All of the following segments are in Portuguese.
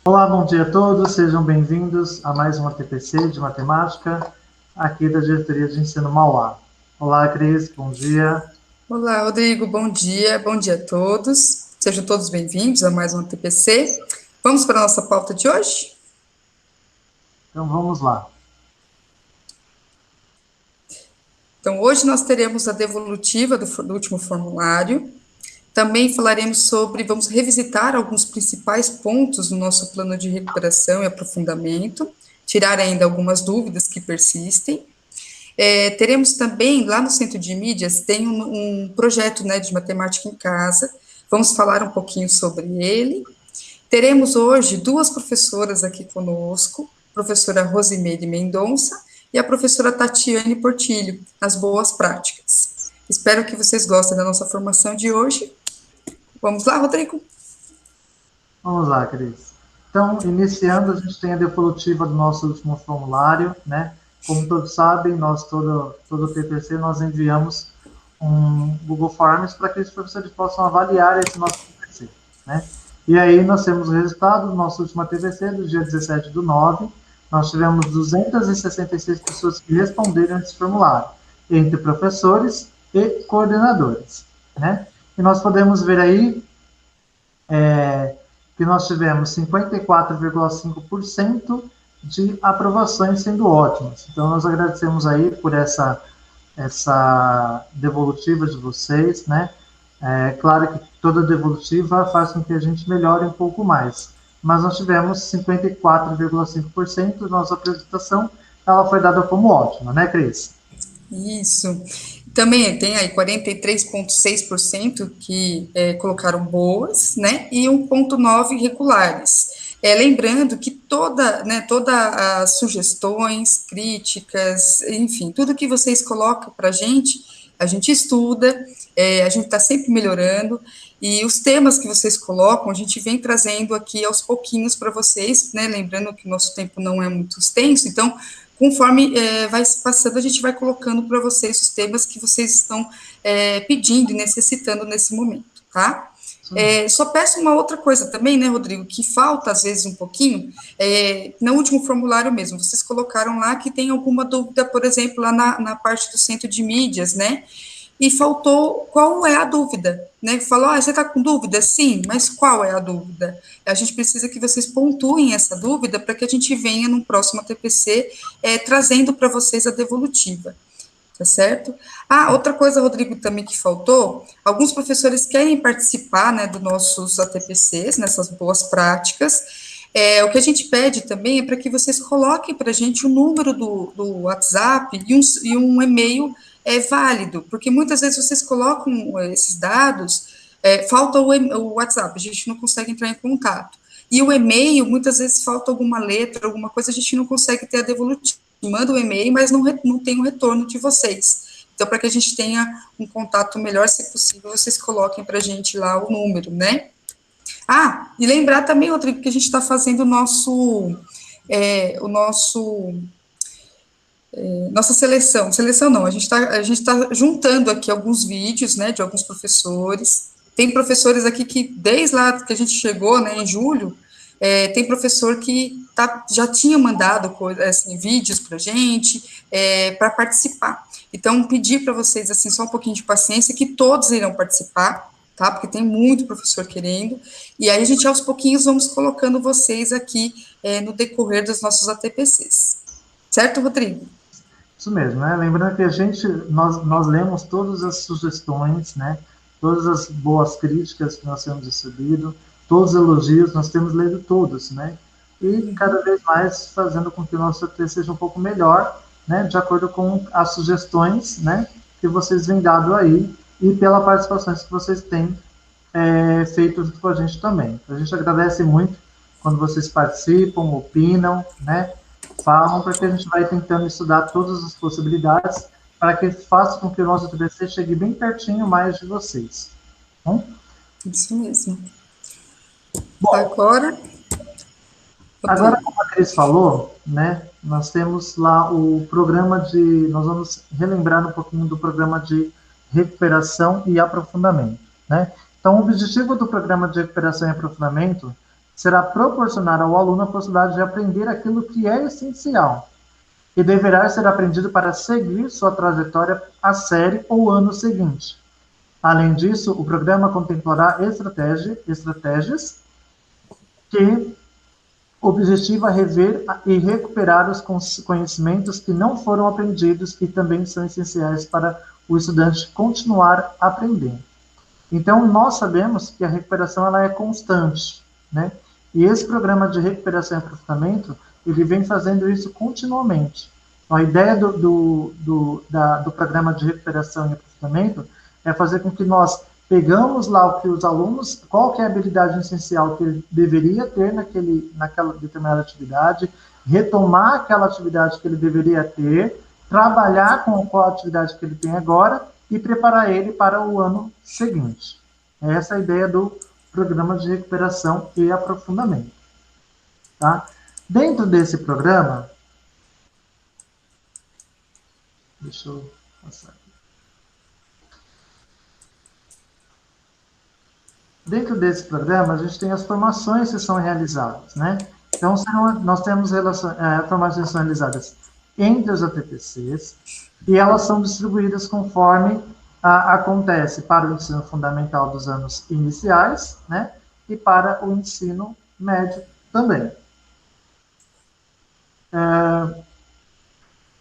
Olá, bom dia a todos, sejam bem-vindos a mais uma TPC de Matemática, aqui da Diretoria de Ensino Mauá. Olá, Cris, bom dia. Olá, Rodrigo, bom dia a todos. Sejam todos bem-vindos a mais uma TPC. Vamos para a nossa pauta de hoje? Então vamos lá. Então, hoje nós teremos a devolutiva do último formulário. Também falaremos vamos revisitar alguns principais pontos do nosso plano de recuperação e aprofundamento, tirar ainda algumas dúvidas que persistem. Teremos também, lá no Centro de Mídias, tem um projeto, né, de matemática em casa. Vamos falar um pouquinho sobre ele. Teremos hoje duas professoras aqui conosco, a professora Rosimeire Mendonça e a professora Tatiane Portilho, as boas práticas. Espero que vocês gostem da nossa formação de hoje. Vamos lá, Rodrigo? Vamos lá, Cris. Então, iniciando, a gente tem a devolutiva do nosso último formulário, né? Como todos sabem, nós, todo TPC, nós enviamos um Google Forms para que os professores possam avaliar esse nosso TPC, né? E aí nós temos o resultado do nosso último TPC, do dia 17/9. Nós tivemos 266 pessoas que responderam esse formulário, entre professores e coordenadores, né? E nós podemos ver aí que nós tivemos 54,5% de aprovações sendo ótimas. Então, nós agradecemos aí por essa devolutiva de vocês, né? É claro que toda devolutiva faz com que a gente melhore um pouco mais, mas nós tivemos 54,5% da nossa apresentação, ela foi dada como ótima, né, Cris? Isso. Também tem aí 43,6% que colocaram boas, né? E 1,9% regulares. Lembrando que todas as sugestões, críticas, enfim, tudo que vocês colocam para a gente estuda, a gente está sempre melhorando, e os temas que vocês colocam, a gente vem trazendo aqui aos pouquinhos para vocês, né? Lembrando que o nosso tempo não é muito extenso, então conforme vai se passando, a gente vai colocando para vocês os temas que vocês estão pedindo e necessitando nesse momento, tá? Só peço uma outra coisa também, né, Rodrigo, que falta às vezes um pouquinho, no último formulário mesmo, vocês colocaram lá que tem alguma dúvida, por exemplo, lá na parte do centro de mídias, né, e faltou qual é a dúvida, né? Falou, você está com dúvida? Sim, mas qual é a dúvida? A gente precisa que vocês pontuem essa dúvida para que a gente venha no próximo TPC trazendo para vocês a devolutiva, tá certo? Outra coisa, Rodrigo, também que faltou, alguns professores querem participar, né, dos nossos ATPCs, nessas boas práticas. O que a gente pede também é para que vocês coloquem para a gente o número do WhatsApp e um e-mail válido, porque muitas vezes vocês colocam esses dados, falta o WhatsApp, a gente não consegue entrar em contato. E o e-mail, muitas vezes falta alguma letra, alguma coisa, a gente não consegue ter a devolutiva. Manda o e-mail, mas não tem o retorno de vocês. Então, para que a gente tenha um contato melhor, se possível, vocês coloquem para a gente lá o número, né? E lembrar também, Rodrigo, que a gente está fazendo nossa seleção não, a gente tá juntando aqui alguns vídeos, né, de alguns professores, tem professores aqui que, desde lá que a gente chegou, né, em julho, tem professor que já tinha mandado assim, vídeos para a gente, para participar. Então, pedir para vocês, assim, só um pouquinho de paciência, que todos irão participar, tá? Porque tem muito professor querendo, e aí a gente, aos pouquinhos, vamos colocando vocês aqui no decorrer dos nossos ATPCs. Certo, Rodrigo? Isso mesmo, né? Lembrando que nós lemos todas as sugestões, né? Todas as boas críticas que nós temos recebido, todos os elogios, nós temos lido todos, né? E cada vez mais fazendo com que o nosso texto seja um pouco melhor, né? De acordo com as sugestões, né? Que vocês vêm dado aí e pela participação que vocês têm feito junto com a gente também. A gente agradece muito quando vocês participam, opinam, né? Falam, porque a gente vai tentando estudar todas as possibilidades para que faça com que o nosso TBC chegue bem pertinho mais de vocês. Bom? Isso mesmo. Bom, Agora, agora, Rodrigo. como a Cris falou, né, nós temos lá o programa de. Nós vamos relembrar um pouquinho do programa de recuperação e aprofundamento. Né? Então, o objetivo do programa de recuperação e aprofundamento será proporcionar ao aluno a possibilidade de aprender aquilo que é essencial e deverá ser aprendido para seguir sua trajetória a série ou ano seguinte. Além disso, o programa contemplará estratégias que objetiva rever e recuperar os conhecimentos que não foram aprendidos e também são essenciais para o estudante continuar aprendendo. Então, nós sabemos que a recuperação ela é constante, né? E esse programa de recuperação e aprofundamento, ele vem fazendo isso continuamente. Então, a ideia do programa de recuperação e aprofundamento é fazer com que nós pegamos lá o que os alunos, qual que é a habilidade essencial que ele deveria ter naquela determinada atividade, retomar aquela atividade que ele deveria ter, trabalhar com qual atividade que ele tem agora e preparar ele para o ano seguinte. Essa é a ideia do programa de recuperação e aprofundamento. Tá? Dentro desse programa, deixa eu passar aqui. Dentro desse programa, a gente tem as formações que são realizadas, né? Então, nós temos formações que são realizadas entre os ATPCs e elas são distribuídas conforme acontece para o ensino fundamental dos anos iniciais, né? E para o ensino médio também.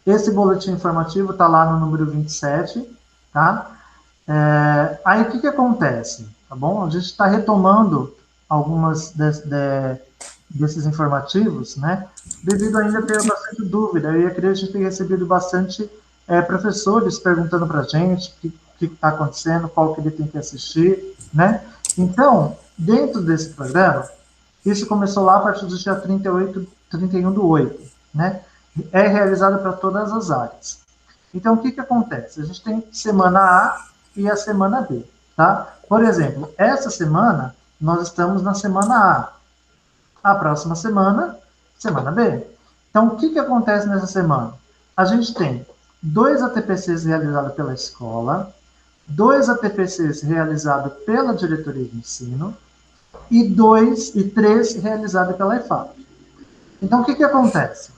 Esse boletim informativo está lá no número 27, tá? Aí o que acontece? Tá bom? A gente está retomando algumas desses informativos, né? Devido ainda ter bastante dúvida. Eu acredito que a gente tem recebido bastante professores perguntando para a gente o que está acontecendo, qual que ele tem que assistir, né? Então, dentro desse programa, isso começou lá a partir do dia 31/8, né? É realizado para todas as áreas. Então, o que acontece? A gente tem semana A e a semana B, tá? Por exemplo, essa semana, nós estamos na semana A. A próxima semana, semana B. Então, o que acontece nessa semana? A gente tem 2 ATPCs realizados pela escola, 2 ATPCs realizados pela diretoria de ensino e 3 realizados pela EFAP. Então, o que acontece?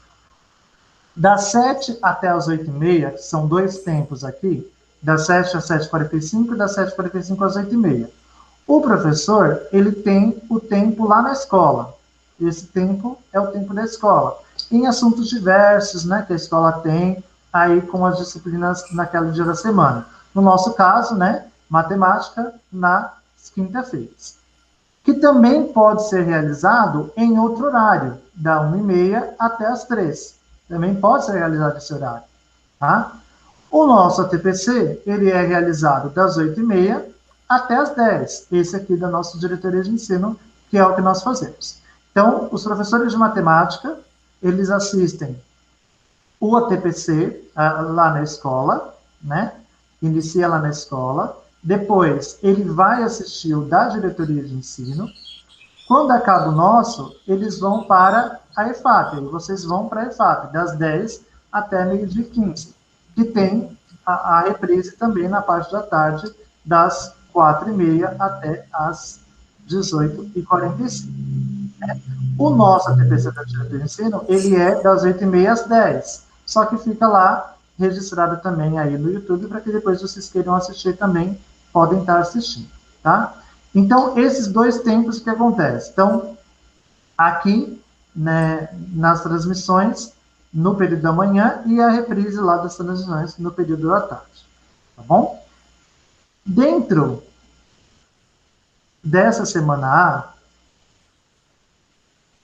Das 7 até as 8h30, que são 2 tempos aqui, das 7 às 7h45 e das 7h45 às 8h30. O professor, ele tem o tempo lá na escola. Esse tempo é o tempo da escola. Em assuntos diversos, né, que a escola tem, aí com as disciplinas naquele dia da semana. No nosso caso, né, matemática nas quinta-feiras. Que também pode ser realizado em outro horário, da 1h30 até as 3. Também pode ser realizado esse horário, tá? O nosso ATPC, ele é realizado das 8h30 até as 10. Esse aqui da nossa diretoria de ensino, que é o que nós fazemos. Então, os professores de matemática, eles assistem o ATPC lá na escola, né? Inicia lá na escola. Depois, ele vai assistir o da diretoria de ensino. Quando acaba o nosso, eles vão para a EFAP. Vocês vão para a EFAP, das 10 até meio-dia 15. Que tem a reprise também na parte da tarde, das 4h30 até as 18h45. O nosso ATPC da diretoria de ensino, ele é das 8h30 às 10. Só que fica lá registrado também aí no YouTube, para que depois vocês queiram assistir também, podem estar assistindo, tá? Então, esses 2 tempos que acontecem. Então, aqui, né, nas transmissões, no período da manhã, e a reprise lá das transmissões no período da tarde. Tá bom? Dentro dessa semana A,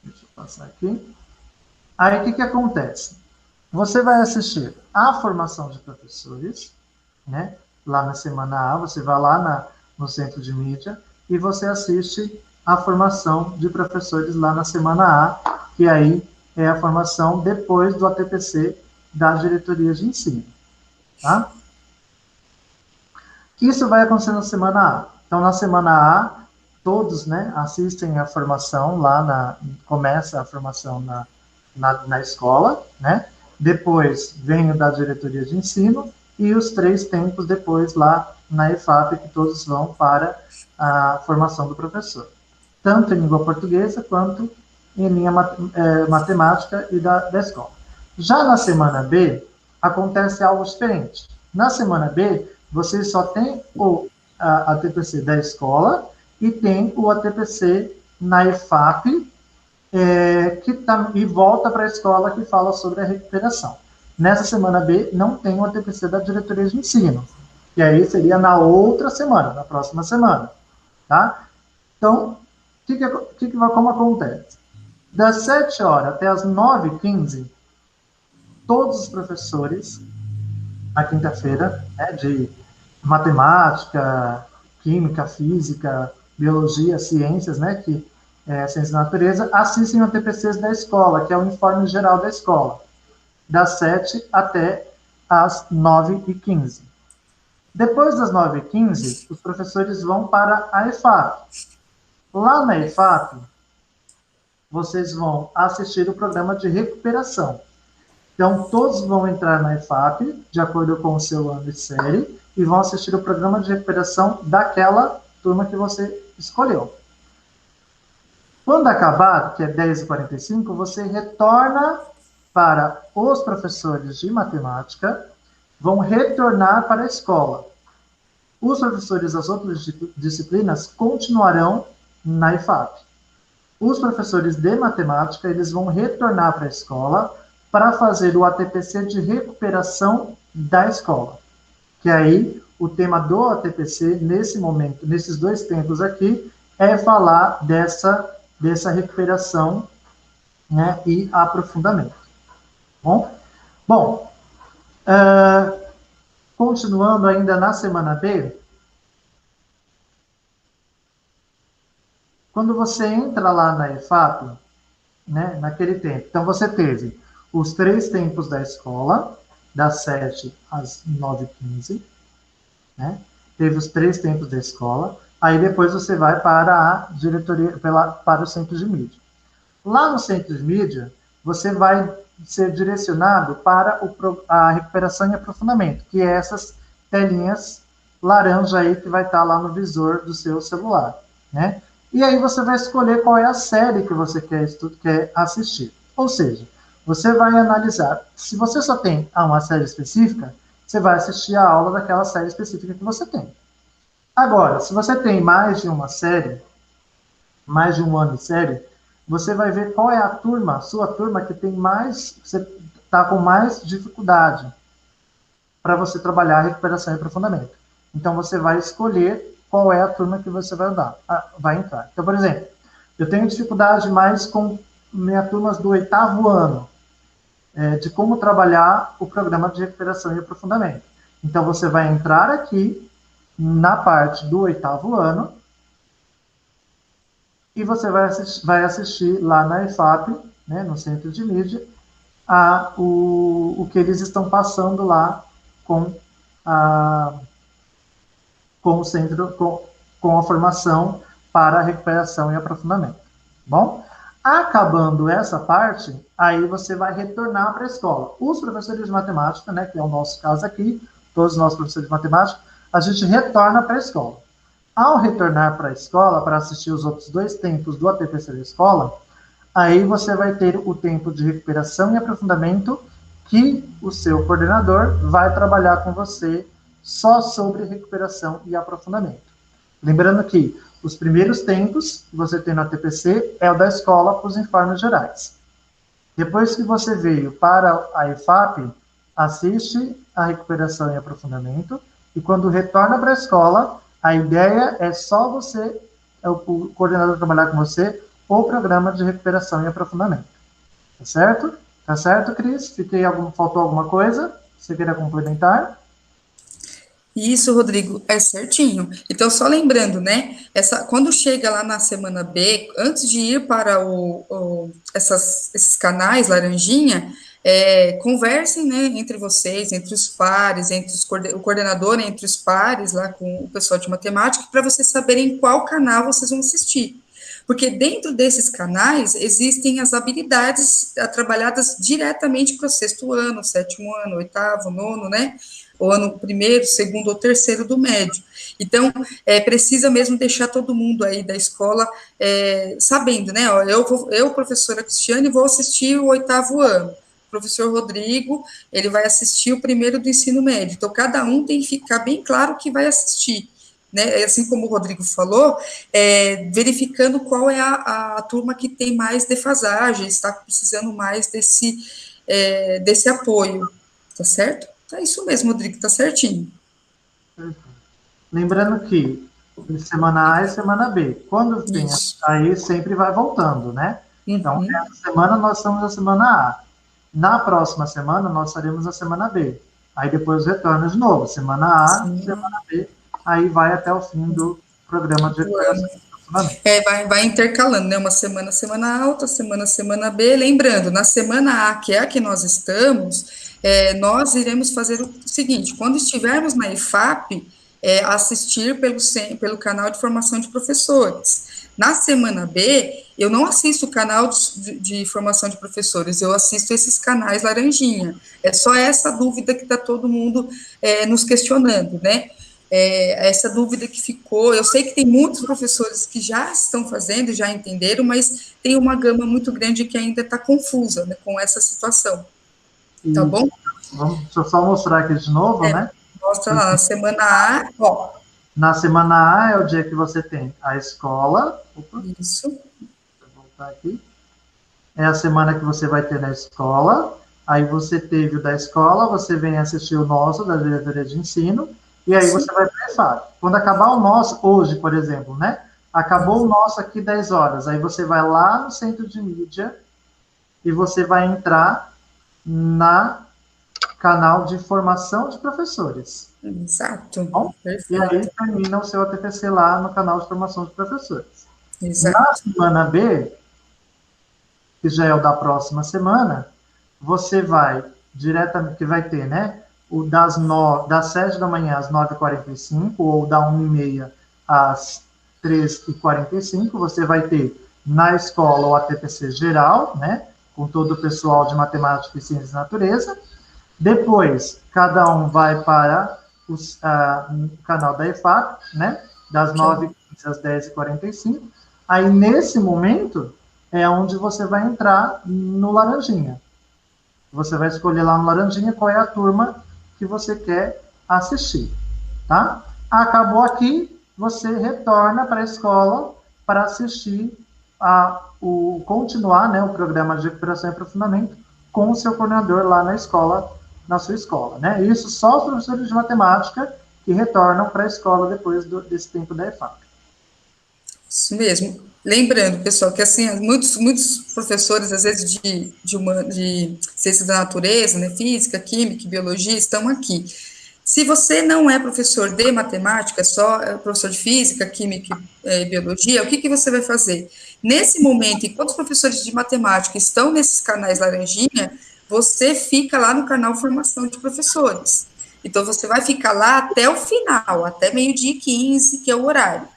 deixa eu passar aqui. Aí, o que acontece? Você vai assistir a formação de professores, né? Lá na semana A, você vai lá no centro de mídia e você assiste a formação de professores lá na semana A, que aí é a formação depois do ATPC da diretoria de ensino, tá? Isso vai acontecer na semana A. Então, na semana A, todos, né, assistem a formação lá começa a formação na escola, né? Depois vem o da diretoria de ensino e os 3 tempos depois lá na EFAP, que todos vão para a formação do professor. tanto em língua portuguesa quanto em linha matemática e da escola. Já na semana B, acontece algo diferente. Na semana B, você só tem o ATPC da escola e tem o ATPC na EFAP, e volta para a escola que fala sobre a recuperação. Nessa semana B, não tem o ATPC da diretoria de ensino. E aí seria na outra semana, na próxima semana. Tá? Então, como acontece? Das 7 horas até as 9h15, todos os professores, na quinta-feira, né, de matemática, química, física, biologia, ciências, né, que é ciência da natureza, assistem ao TPCs da escola, que é o informe geral da escola, das 7 até as 9h15. Depois das 9h15, os professores vão para a EFAP. Lá na EFAP, vocês vão assistir o programa de recuperação. Então, todos vão entrar na EFAP, de acordo com o seu ano e série, e vão assistir o programa de recuperação daquela turma que você escolheu. Quando acabar, que é 10h45, você retorna para os professores de matemática, vão retornar para a escola. Os professores das outras disciplinas continuarão na EFAP. Os professores de matemática, eles vão retornar para a escola para fazer o ATPC de recuperação da escola. Que aí, o tema do ATPC, nesse momento, nesses 2 tempos aqui, é falar dessa recuperação, né, e aprofundamento. Bom, continuando ainda na semana B, quando você entra lá na EFAP, né, naquele tempo, então você teve os 3 tempos da escola, das 7 às 9h15, né? Teve os 3 tempos da escola, aí depois você vai para a diretoria, para o centro de mídia. Lá no centro de mídia, você vai ser direcionado para a recuperação e aprofundamento, que é essas telinhas laranja aí que vai estar lá no visor do seu celular, né? E aí você vai escolher qual é a série que você quer assistir. Ou seja, você vai analisar, se você só tem uma série específica, você vai assistir a aula daquela série específica que você tem. Agora, se você tem mais de uma série, mais de um ano de série, você vai ver qual é a sua turma que tem mais, você está com mais dificuldade para você trabalhar a recuperação e aprofundamento. Então, você vai escolher qual é a turma que você vai entrar. Então, por exemplo, eu tenho dificuldade mais com minhas turmas do 8º ano, de como trabalhar o programa de recuperação e aprofundamento. Então, você vai entrar aqui na parte do 8º ano e você vai assistir lá na EFAP, né, no centro de mídia, o que eles estão passando lá com o centro, com a formação para a recuperação e aprofundamento. Bom, acabando essa parte, aí você vai retornar para a escola. Os professores de matemática, né, que é o nosso caso aqui, todos os nossos professores de matemática, a gente retorna para a escola. Ao retornar para a escola, para assistir os outros 2 tempos do ATPC da escola, aí você vai ter o tempo de recuperação e aprofundamento que o seu coordenador vai trabalhar com você só sobre recuperação e aprofundamento. Lembrando que os primeiros tempos que você tem no ATPC é o da escola para os informes gerais. Depois que você veio para a EFAP, assiste a recuperação e aprofundamento, e quando retorna para a escola, a ideia é só você, o coordenador trabalhar com você, o programa de recuperação e aprofundamento. Tá certo? Tá certo, Cris? Faltou alguma coisa? Você queira complementar? Isso, Rodrigo, é certinho. Então, só lembrando, né, quando chega lá na semana B, antes de ir para esses canais laranjinha, conversem, né, entre vocês, entre os pares, o coordenador, entre os pares, lá com o pessoal de matemática, para vocês saberem qual canal vocês vão assistir. Porque dentro desses canais existem as habilidades trabalhadas diretamente para o 6º ano, 7º ano, 8º, 9º, né? O ano 1º, 2º ou 3º do médio. Então, precisa mesmo deixar todo mundo aí da escola sabendo, né? Ó, eu, professora Cristiane, vou assistir o 8º ano. O professor Rodrigo, ele vai assistir o primeiro do ensino médio. Então, cada um tem que ficar bem claro que vai assistir. Né, assim como o Rodrigo falou, verificando qual é a turma que tem mais defasagem, está precisando mais desse apoio, tá certo? É isso mesmo, Rodrigo, tá certinho. Lembrando que semana A e semana B. Quando tem Isso. aí, sempre vai voltando, né? Então, Uhum. essa semana nós estamos na semana A. Na próxima semana, nós estaremos na semana B. Aí depois retorna de novo, semana A, Sim. semana B. Aí vai até o fim do programa de recuperação e funcionamento. Vai intercalando, né? Uma semana A, outra semana B. Lembrando, na semana A, que é a que nós estamos, nós iremos fazer o seguinte: quando estivermos na IFAP, assistir pelo canal de formação de professores. Na semana B, eu não assisto o canal de formação de professores, eu assisto esses canais laranjinha. É só essa dúvida que está todo mundo nos questionando, né? Essa dúvida que ficou. Eu sei que tem muitos professores que já estão fazendo, já entenderam, mas tem uma gama muito grande que ainda está confusa, né, com essa situação. Tá bom? Deixa eu só mostrar aqui de novo, né? Mostra lá, na semana A, ó. Na semana A é o dia que você tem a escola. Opa, isso. Vou voltar aqui. É a semana que você vai ter na escola. Aí você teve o da escola, você vem assistir o nosso, da diretoria de ensino, e aí você vai para a EFAP. Quando acabar o nosso, hoje, por exemplo, né? Acabou o nosso aqui 10 horas, aí você vai lá no centro de mídia e você vai entrar na canal de formação de professores. Exato. Bom? E aí termina o seu ATPC lá no canal de formação de professores. Exato. Na semana B, que já é o da próxima semana, você vai diretamente, que vai ter, né? O das 7 da manhã às 9h45, ou da 1h30 às 3h45, você vai ter na escola o ATPC geral, né? Com todo o pessoal de matemática e ciências da natureza. Depois, cada um vai para o canal da EFAP, né? Das 9h15 às 10h45. Aí, nesse momento, é onde você vai entrar no Laranjinha. Você vai escolher lá no Laranjinha qual é a turma que você quer assistir, tá? Acabou aqui, você retorna para a escola para assistir continuar, né, o programa de recuperação e aprofundamento com o seu coordenador lá na escola, na sua escola, né? Isso só os professores de matemática que retornam para a escola depois desse tempo da EFAP. Isso mesmo. Lembrando, pessoal, que assim, muitos professores, às vezes, de ciências da natureza, né, física, química, biologia, estão aqui. Se você não é professor de matemática, só professor de física, química e biologia, o que você vai fazer? Nesse momento, enquanto os professores de matemática estão nesses canais laranjinha, você fica lá no canal Formação de Professores. Então, você vai ficar lá até o final, até 12h15, que é o horário.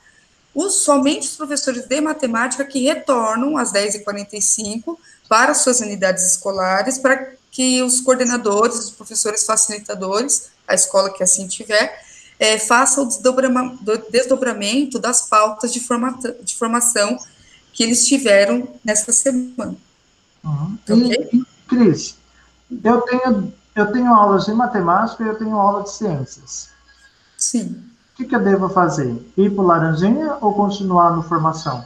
Somente os professores de matemática que retornam às 10h45 para suas unidades escolares, para que os coordenadores, os professores facilitadores, a escola que assim tiver, façam o desdobramento das pautas de formação que eles tiveram nessa semana. Uhum. Okay? Cris, eu tenho aulas de matemática e eu tenho aula de ciências. Sim. O que eu devo fazer? Ir para o Laranjinha ou continuar no formação?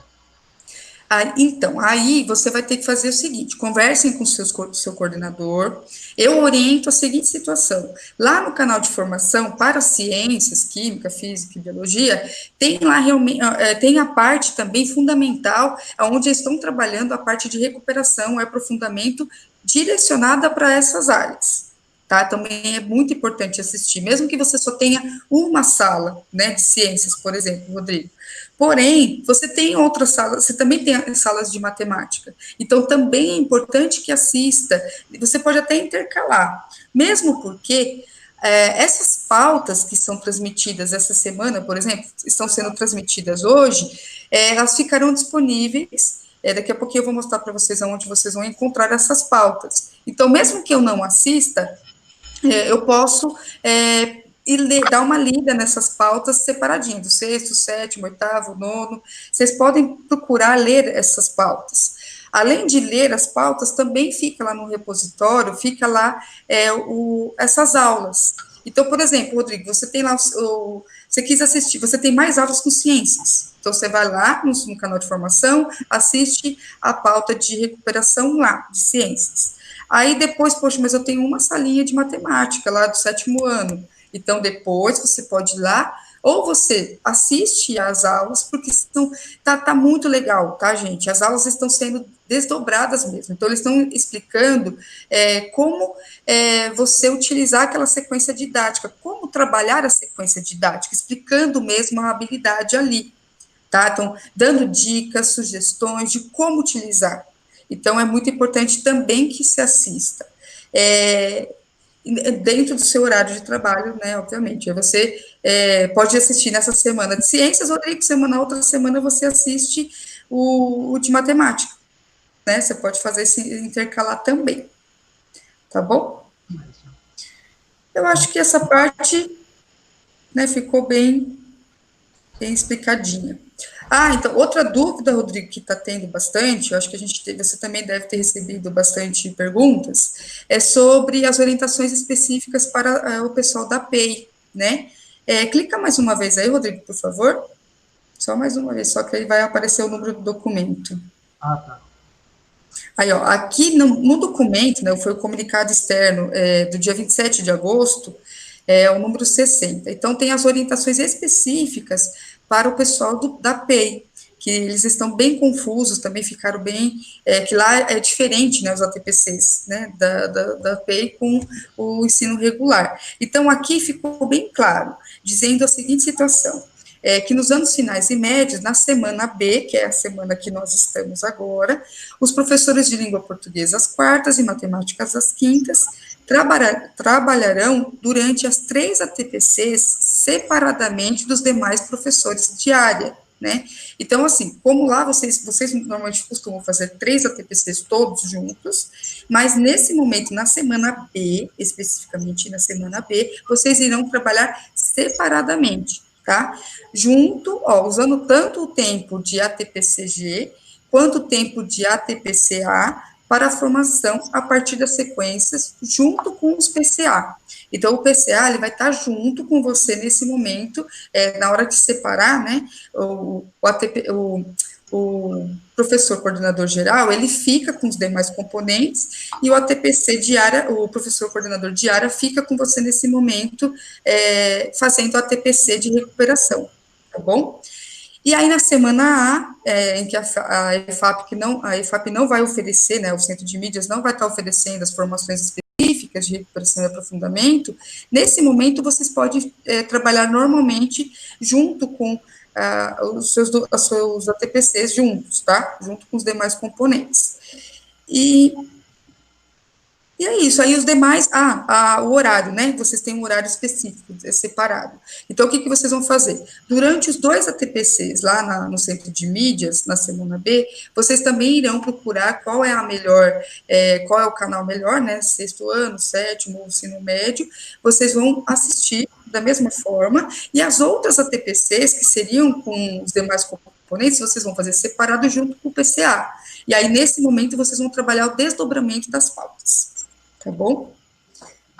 Então, aí você vai ter que fazer o seguinte: conversem com o seu coordenador. Eu oriento a seguinte situação: lá no canal de formação para ciências, química, física e biologia, tem lá realmente tem a parte também fundamental, onde estão trabalhando a parte de recuperação e aprofundamento direcionada para essas áreas. Tá? Também é muito importante assistir, mesmo que você só tenha uma sala, né, de ciências, por exemplo, Rodrigo. Porém, você tem outras salas, você também tem salas de matemática. Então, também é importante que assista. Você pode até intercalar, mesmo porque essas pautas que são transmitidas essa semana, por exemplo, estão sendo transmitidas hoje, elas ficarão disponíveis. Daqui a pouquinho eu vou mostrar para vocês onde vocês vão encontrar essas pautas. Então, mesmo que eu não assista, eu posso e dar uma lida nessas pautas separadinho, do sexto, sétimo, oitavo, nono. Vocês podem procurar ler essas pautas. Além de ler as pautas, também fica lá no repositório, fica lá essas aulas. Então, por exemplo, Rodrigo, você tem lá você quis assistir, você tem mais aulas com ciências. Então, você vai lá no canal de formação, assiste a pauta de recuperação lá, de ciências. Aí depois, poxa, mas eu tenho uma salinha de matemática lá do 7º ano. Então, depois você pode ir lá, ou você assiste às aulas, porque tá muito legal, tá, gente? As aulas estão sendo desdobradas mesmo. Então, eles estão explicando como você utilizar aquela sequência didática, como trabalhar a sequência didática, explicando mesmo a habilidade ali, tá? Então, dando dicas, sugestões de como utilizar. Então, é muito importante também que se assista. Dentro do seu horário de trabalho, né, obviamente. Você pode assistir nessa semana de ciências, Rodrigo, na outra semana você assiste o de matemática, né? Você pode fazer esse intercalar também, tá bom? Eu acho que essa parte, né, ficou bem explicadinha. Então, outra dúvida, Rodrigo, que está tendo bastante, eu acho que você também deve ter recebido bastante perguntas, é sobre as orientações específicas para o pessoal da PEI, né? Clica mais uma vez aí, Rodrigo, por favor. Só mais uma vez, só que aí vai aparecer o número do documento. Tá. Aí, ó, aqui no documento, né, foi o comunicado externo do dia 27 de agosto, o número 60. Então, tem as orientações específicas para o pessoal da PEI, que eles estão bem confusos, também ficaram bem, que lá é diferente, né, os ATPCs, né, da PEI com o ensino regular. Então, aqui ficou bem claro, dizendo a seguinte situação, que nos anos finais e médios, na semana B, que é a semana que nós estamos agora, os professores de língua portuguesa às quartas e matemáticas às quintas trabalharão durante as 3 ATPCs separadamente dos demais professores de área, né? Então, assim, como lá vocês normalmente costumam fazer 3 ATPCs todos juntos, mas nesse momento, na semana B, especificamente na semana B, vocês irão trabalhar separadamente, tá? Junto, usando tanto o tempo de ATPCG quanto o tempo de ATPCA para a formação a partir das sequências junto com os PCA. Então, o PCA ele vai estar junto com você nesse momento, na hora de separar, né, o professor coordenador geral, ele fica com os demais componentes, e o ATPC diária, o professor coordenador de área, fica com você nesse momento, fazendo o ATPC de recuperação, tá bom? E aí, na semana A, em que a EFAP não vai oferecer, né, o Centro de Mídias não vai estar oferecendo as formações específicas de recuperação e aprofundamento, nesse momento vocês podem trabalhar normalmente junto com os seus ATPCs juntos, tá? Junto com os demais componentes. E é isso, aí os demais, o horário, né, vocês têm um horário específico, separado. Então, o que vocês vão fazer? Durante os 2 ATPCs, lá no Centro de Mídias, na semana B, vocês também irão procurar qual é a melhor, qual é o canal melhor, né, 6º ano, 7º, ensino médio, vocês vão assistir da mesma forma, e as outras ATPCs, que seriam com os demais componentes, vocês vão fazer separado junto com o PCA. E aí, nesse momento, vocês vão trabalhar o desdobramento das pautas. Tá bom?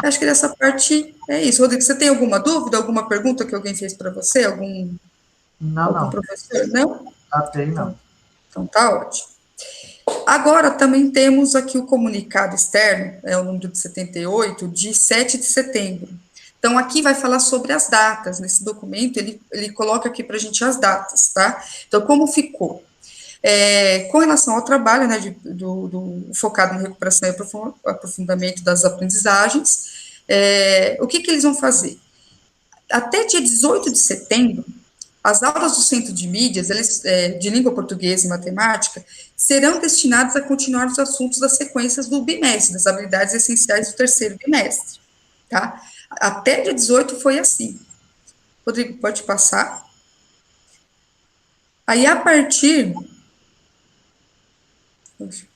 Acho que dessa parte é isso. Rodrigo, você tem alguma dúvida, alguma pergunta que alguém fez para você? Algum professor? Não? Não. Então tá ótimo. Agora também temos aqui o comunicado externo, o número de 78, de 7 de setembro. Então, aqui vai falar sobre as datas. Nesse documento, ele coloca aqui para a gente as datas, tá? Então, como ficou? Com relação ao trabalho, né, focado na recuperação e aprofundamento das aprendizagens, o que eles vão fazer? Até dia 18 de setembro, as aulas do Centro de Mídias, de língua portuguesa e matemática, serão destinadas a continuar os assuntos das sequências do bimestre, das habilidades essenciais do 3º bimestre, tá? Até dia 18 foi assim. Rodrigo, pode passar? Aí, a partir...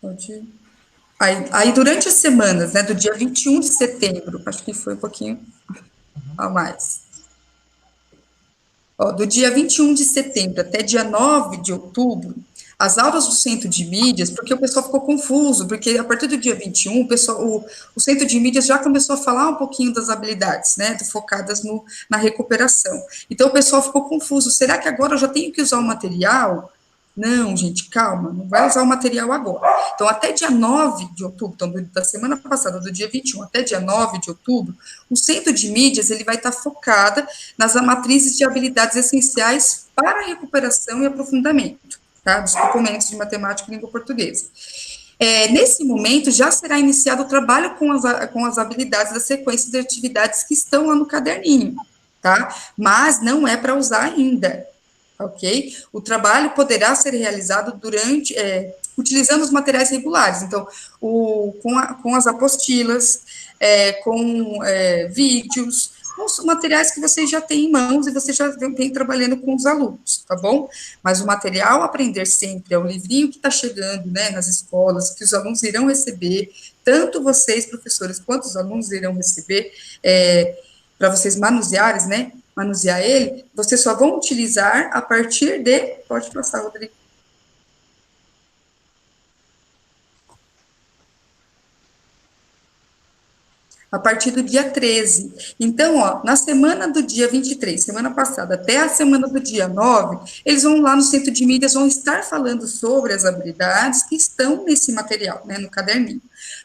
Pode... Aí, durante as semanas, né, do dia 21 de setembro, acho que foi um pouquinho a mais, Ó, do dia 21 de setembro até dia 9 de outubro, as aulas do Centro de Mídias, porque o pessoal ficou confuso, porque a partir do dia 21, o Centro de Mídias já começou a falar um pouquinho das habilidades, né, focadas na recuperação. Então, o pessoal ficou confuso, será que agora eu já tenho que usar o material? Não, gente, calma, não vai usar o material agora. Então, até dia 9 de outubro, então, da semana passada, do dia 21 até dia 9 de outubro, o Centro de Mídias, ele vai estar focado nas matrizes de habilidades essenciais para a recuperação e aprofundamento, tá, dos documentos de matemática e língua portuguesa. Nesse momento, já será iniciado o trabalho com as habilidades da sequência de atividades que estão lá no caderninho, tá? Mas não é para usar ainda, ok? O trabalho poderá ser realizado utilizando os materiais regulares, então, com as apostilas, com vídeos, com os materiais que vocês já têm em mãos e vocês já vem trabalhando com os alunos, tá bom? Mas o material Aprender Sempre é o livrinho que está chegando, né, nas escolas, que os alunos irão receber, tanto vocês, professores, quanto os alunos irão receber, para vocês manusearem, né, manusear ele, vocês só vão utilizar a partir de... Pode passar, Rodrigo. A partir do dia 13. Então, ó, na semana do dia 23, semana passada, até a semana do dia 9, eles vão lá no Centro de Mídias, vão estar falando sobre as habilidades que estão nesse material, né, no caderninho.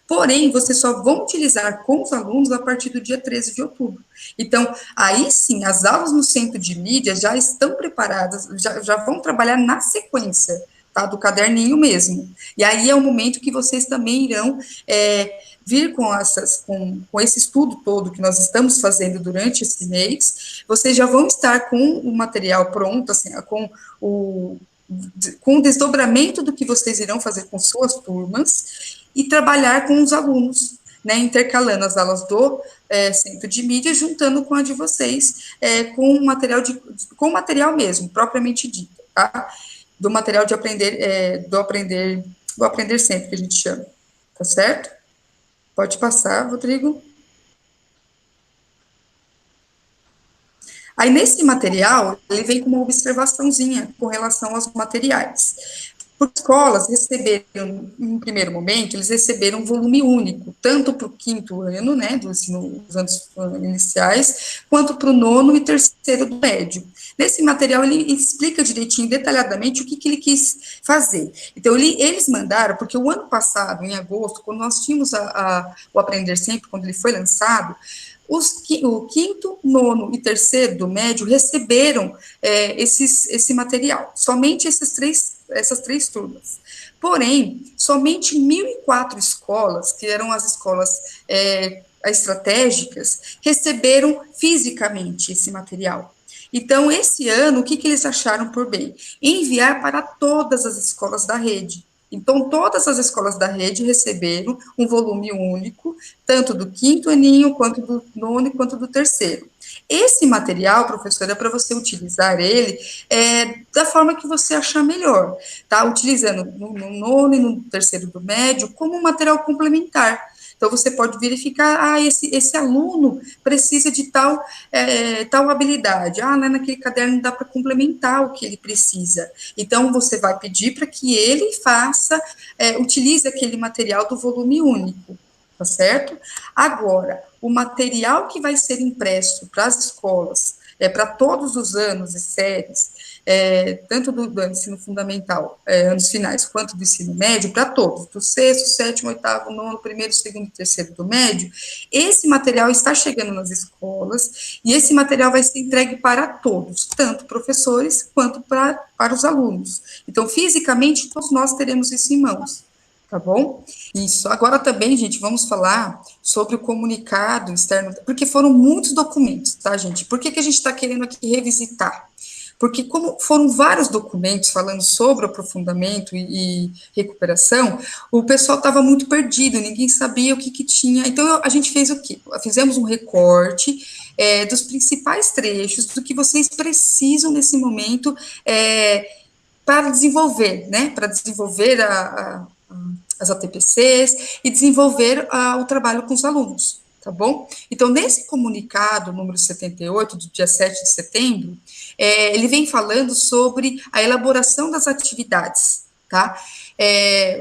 Porém, vocês só vão utilizar com os alunos a partir do dia 13 de outubro. Então, aí sim, as aulas no Centro de Mídias já estão preparadas, já vão trabalhar na sequência, tá, do caderninho mesmo. E aí é o momento que vocês também irão vir com esse estudo todo que nós estamos fazendo durante esse mês, vocês já vão estar com o material pronto, assim, com o desdobramento do que vocês irão fazer com suas turmas e trabalhar com os alunos, né, intercalando as aulas do Centro de Mídia, juntando com a de vocês, com o material mesmo, propriamente dito, tá? Do material de aprender, do aprender sempre, que a gente chama, tá certo? Pode passar, Rodrigo. Aí, nesse material, ele vem com uma observaçãozinha com relação aos materiais. Por escolas receberam, em primeiro momento, eles receberam um volume único, tanto para o quinto ano, né, dos anos iniciais, quanto para o nono e terceiro do médio. Nesse material, ele explica direitinho, detalhadamente, o que ele quis fazer. Então, eles mandaram, porque o ano passado, em agosto, quando nós tínhamos o Aprender Sempre, quando ele foi lançado, o quinto, nono e terceiro do médio receberam esse material, somente essas três turmas. Porém, somente 1.004 escolas, que eram as escolas estratégicas, receberam fisicamente esse material. Então, esse ano, o que eles acharam por bem? Enviar para todas as escolas da rede. Então, todas as escolas da rede receberam um volume único, tanto do quinto aninho, quanto do nono, quanto do terceiro. Esse material, professora, é para você utilizar ele da forma que você achar melhor, tá? Utilizando no nono e no terceiro do médio como um material complementar. Então, você pode verificar, esse aluno precisa de tal habilidade. Lá naquele caderno dá para complementar o que ele precisa. Então, você vai pedir para que ele utilize aquele material do volume único, tá certo? Agora, o material que vai ser impresso para as escolas, para todos os anos e séries, tanto do ensino fundamental, anos finais, quanto do ensino médio, para todos, do sexto, sétimo, oitavo, nono, primeiro, segundo e terceiro do médio, esse material está chegando nas escolas, e esse material vai ser entregue para todos, tanto professores, quanto para os alunos. Então, fisicamente, todos nós teremos isso em mãos. Tá bom? Isso. Agora também, gente, vamos falar sobre o comunicado externo, porque foram muitos documentos, tá, gente? Por que a gente está querendo aqui revisitar? Porque como foram vários documentos falando sobre aprofundamento e recuperação, o pessoal estava muito perdido, ninguém sabia o que tinha. Então, a gente fez o quê? Fizemos um recorte dos principais trechos do que vocês precisam nesse momento para desenvolver, né? Para desenvolver as ATPCs e desenvolver o trabalho com os alunos, tá bom? Então, nesse comunicado, número 78, do dia 7 de setembro, ele vem falando sobre a elaboração das atividades, tá?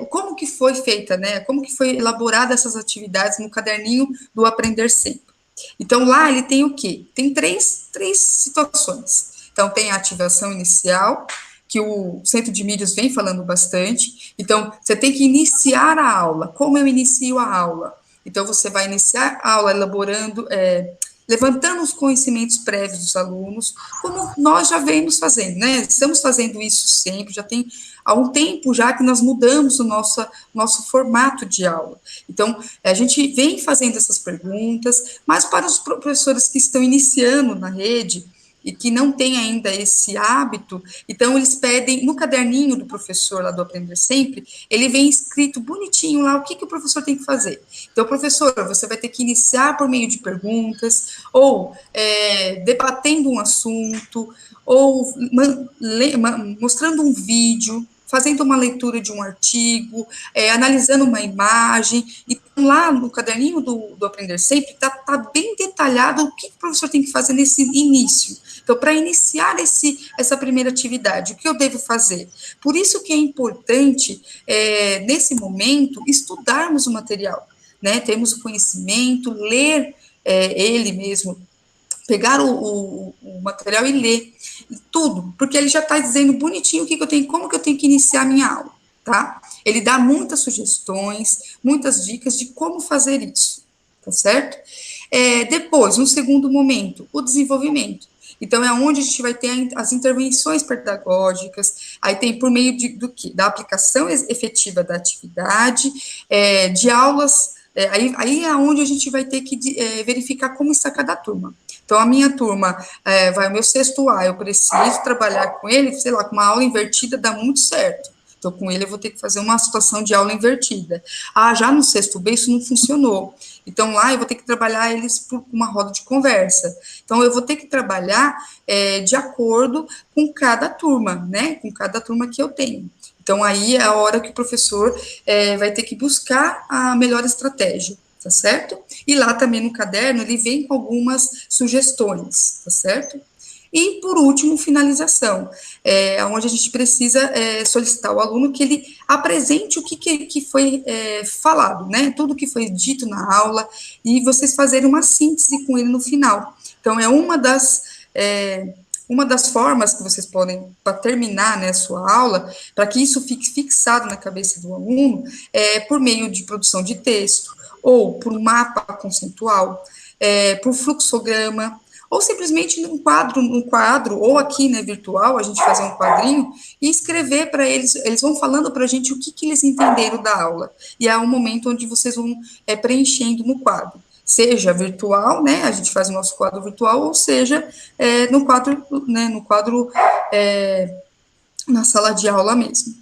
Como que foi feita, né? Como que foi elaborada essas atividades no caderninho do Aprender Sempre. Então, lá ele tem o quê? Tem três situações. Então, tem a ativação inicial, que o Centro de Mídias vem falando bastante. Então, você tem que iniciar a aula. Como eu inicio a aula? Então, você vai iniciar a aula elaborando, levantando os conhecimentos prévios dos alunos, como nós já vemos fazendo, né? Estamos fazendo isso sempre, já tem há um tempo já que nós mudamos o nosso formato de aula. Então, a gente vem fazendo essas perguntas, mas para os professores que estão iniciando na rede, e que não tem ainda esse hábito, então eles pedem, no caderninho do professor lá do Aprender Sempre, ele vem escrito bonitinho lá o que o professor tem que fazer. Então, professor, você vai ter que iniciar por meio de perguntas, ou debatendo um assunto, ou mostrando um vídeo, fazendo uma leitura de um artigo, analisando uma imagem, e lá no caderninho do Aprender Sempre, tá bem detalhado o que o professor tem que fazer nesse início. Então, para iniciar essa primeira atividade, o que eu devo fazer? Por isso que é importante, nesse momento, estudarmos o material, né? Termos o conhecimento, ler ele mesmo, pegar o material e ler tudo, porque ele já está dizendo bonitinho o que eu tenho, como que eu tenho que iniciar a minha aula, tá? Ele dá muitas sugestões, muitas dicas de como fazer isso, tá certo? Depois, um segundo momento, o desenvolvimento. Então, é onde a gente vai ter as intervenções pedagógicas, aí tem por meio do quê? Da aplicação efetiva da atividade, de aulas, aí é onde a gente vai ter que verificar como está cada turma. Então, a minha turma vai o meu sexto A, eu preciso trabalhar com ele, sei lá, com uma aula invertida dá muito certo. Então, com ele eu vou ter que fazer uma situação de aula invertida. Já no sexto B isso não funcionou. Então, lá eu vou ter que trabalhar eles por uma roda de conversa. Então, eu vou ter que trabalhar de acordo com cada turma, né? Com cada turma que eu tenho. Então, aí é a hora que o professor vai ter que buscar a melhor estratégia, tá certo? E lá também no caderno ele vem com algumas sugestões, tá certo? E, por último, finalização, onde a gente precisa solicitar ao aluno que ele apresente o que foi falado, né? Tudo que foi dito na aula, e vocês fazerem uma síntese com ele no final. Então, é uma das formas que vocês podem, para terminar, né, a sua aula, para que isso fique fixado na cabeça do aluno, por meio de produção de texto, ou por um mapa conceitual, por fluxograma, ou simplesmente num quadro, ou aqui, né, virtual, a gente fazer um quadrinho e escrever para eles vão falando para a gente o que eles entenderam da aula, e é um momento onde vocês vão preenchendo no quadro, seja virtual, né, a gente faz o nosso quadro virtual, ou seja, no quadro, né, na sala de aula mesmo.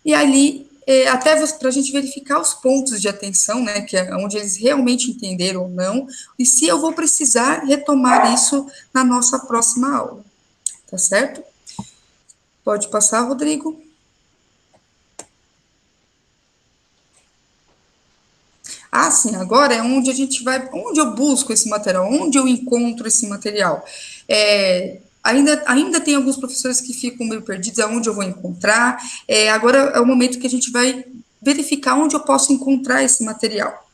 E ali, até para a gente verificar os pontos de atenção, né, que é onde eles realmente entenderam ou não, e se eu vou precisar retomar isso na nossa próxima aula, tá certo? Pode passar, Rodrigo. Sim, agora é onde a gente vai, onde eu busco esse material, onde eu encontro esse material. Ainda tem alguns professores que ficam meio perdidos, aonde eu vou encontrar. Agora é o momento que a gente vai verificar onde eu posso encontrar esse material.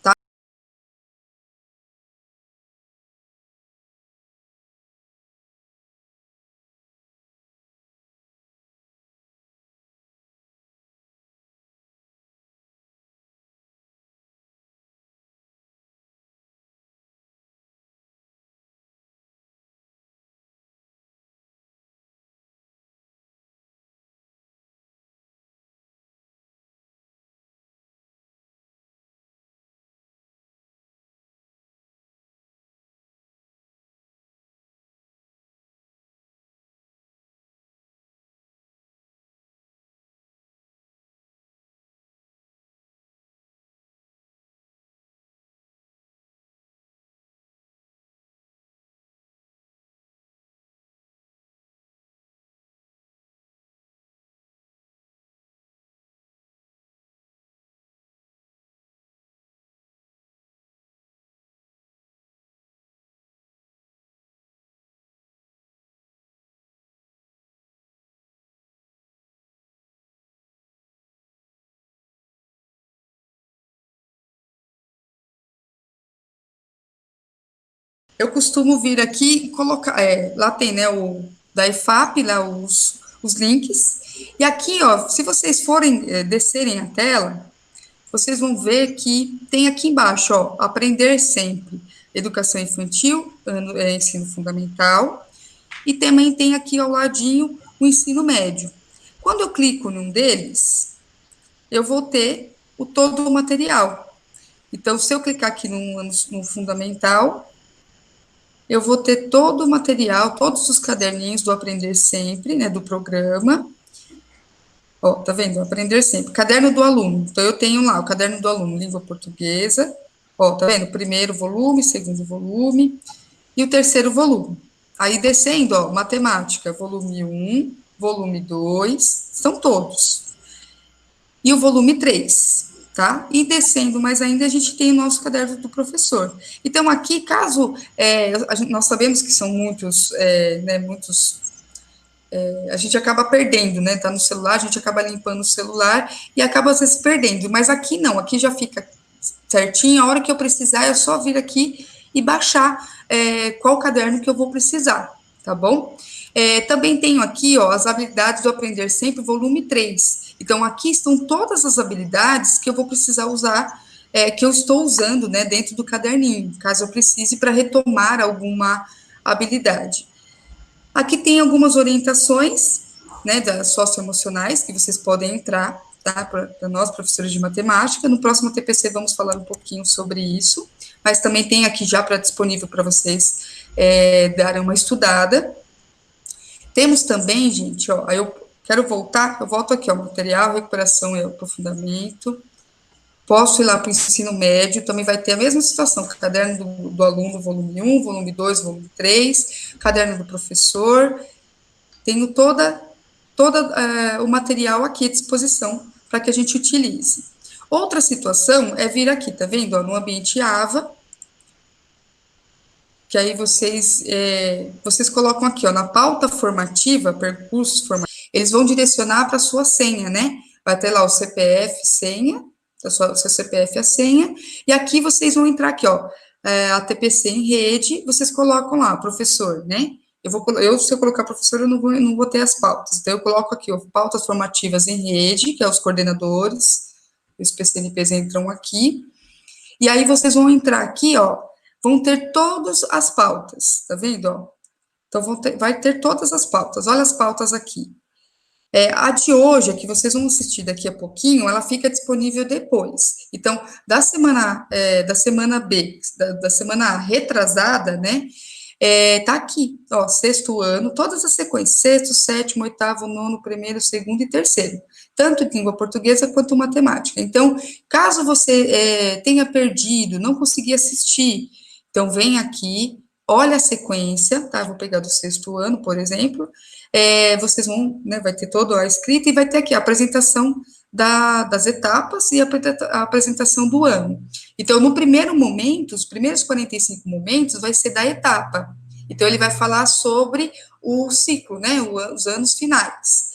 Eu costumo vir aqui e colocar, lá tem, né, o da EFAP, lá os links, e aqui, ó, se vocês forem descerem a tela, vocês vão ver que tem aqui embaixo, ó, aprender sempre, educação infantil, ensino fundamental, e também tem aqui ao ladinho o ensino médio. Quando eu clico num deles, eu vou ter todo o material. Então, se eu clicar aqui no fundamental, eu vou ter todo o material, todos os caderninhos do Aprender Sempre, né, do programa. Ó, tá vendo? Aprender Sempre. Caderno do aluno. Então, eu tenho lá o caderno do aluno, língua portuguesa. Ó, tá vendo? Primeiro volume, segundo volume e o terceiro volume. Aí, descendo, ó, matemática, volume 1, volume 2, são todos. E o volume 3, tá? E descendo mais ainda, a gente tem o nosso caderno do professor. Então, aqui, caso, nós sabemos que são muitos, né, a gente acaba perdendo, né, tá no celular, a gente acaba limpando o celular e acaba, às vezes, perdendo, mas aqui não, aqui já fica certinho, a hora que eu precisar, é só vir aqui e baixar qual caderno que eu vou precisar, tá bom? Também tenho aqui, ó, as habilidades do Aprender Sempre, volume 3. Então, aqui estão todas as habilidades que eu vou precisar usar, que eu estou usando, né, dentro do caderninho, caso eu precise para retomar alguma habilidade. Aqui tem algumas orientações, né, das socioemocionais, que vocês podem entrar, tá, para nós, professores de matemática. No próximo TPC vamos falar um pouquinho sobre isso, mas também tem aqui já disponível para vocês darem uma estudada. Temos também, gente, ó, aí eu quero voltar, eu volto aqui, ó, material, recuperação e aprofundamento. Posso ir lá para o ensino médio, também vai ter a mesma situação, caderno do aluno, volume 1, volume 2, volume 3, caderno do professor, tenho todo o material aqui à disposição para que a gente utilize. Outra situação é vir aqui, tá vendo, ó, no ambiente AVA, que aí vocês colocam aqui, ó, na pauta formativa, percursos formativos, eles vão direcionar para a sua senha, né? Vai ter lá o CPF, senha, o seu CPF a senha, e aqui vocês vão entrar aqui, ó, a TPC em rede, vocês colocam lá, professor, né? Se eu colocar professor, eu não vou ter as pautas, então eu coloco aqui, ó, pautas formativas em rede, que é os coordenadores, os PCNPs entram aqui, e aí vocês vão entrar aqui, ó, vão ter todas as pautas, tá vendo, ó? Então, vai ter todas as pautas, olha as pautas aqui. A de hoje, a que vocês vão assistir daqui a pouquinho, ela fica disponível depois. Então, da semana B, da semana retrasada, né, tá aqui, ó, sexto ano, todas as sequências, sexto, sétimo, oitavo, nono, primeiro, segundo e terceiro, tanto de língua portuguesa quanto matemática. Então, caso você tenha perdido, não conseguir assistir, então vem aqui, olha a sequência, tá, vou pegar do sexto ano, por exemplo, vocês vão, né, vai ter toda a escrita e vai ter aqui a apresentação das etapas e a apresentação do ano. Então, no primeiro momento, os primeiros 45 momentos vai ser da etapa. Então, ele vai falar sobre o ciclo, né, os anos finais,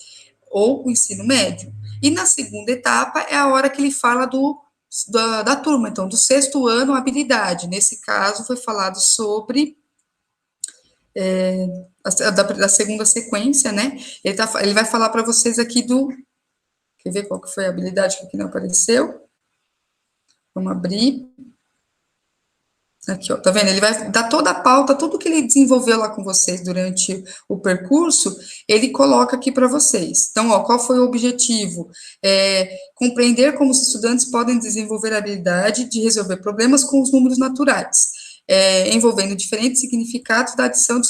ou o ensino médio. E na segunda etapa é a hora que ele fala da turma, então, do sexto ano, habilidade. Nesse caso, foi falado sobre da segunda sequência, né? Ele vai falar para vocês aqui quer ver qual que foi a habilidade que aqui não apareceu? Vamos abrir. Aqui, ó, tá vendo? Ele vai dar toda a pauta, tudo que ele desenvolveu lá com vocês durante o percurso, ele coloca aqui para vocês. Então, ó, qual foi o objetivo? Compreender como os estudantes podem desenvolver a habilidade de resolver problemas com os números naturais, envolvendo diferentes significados da adição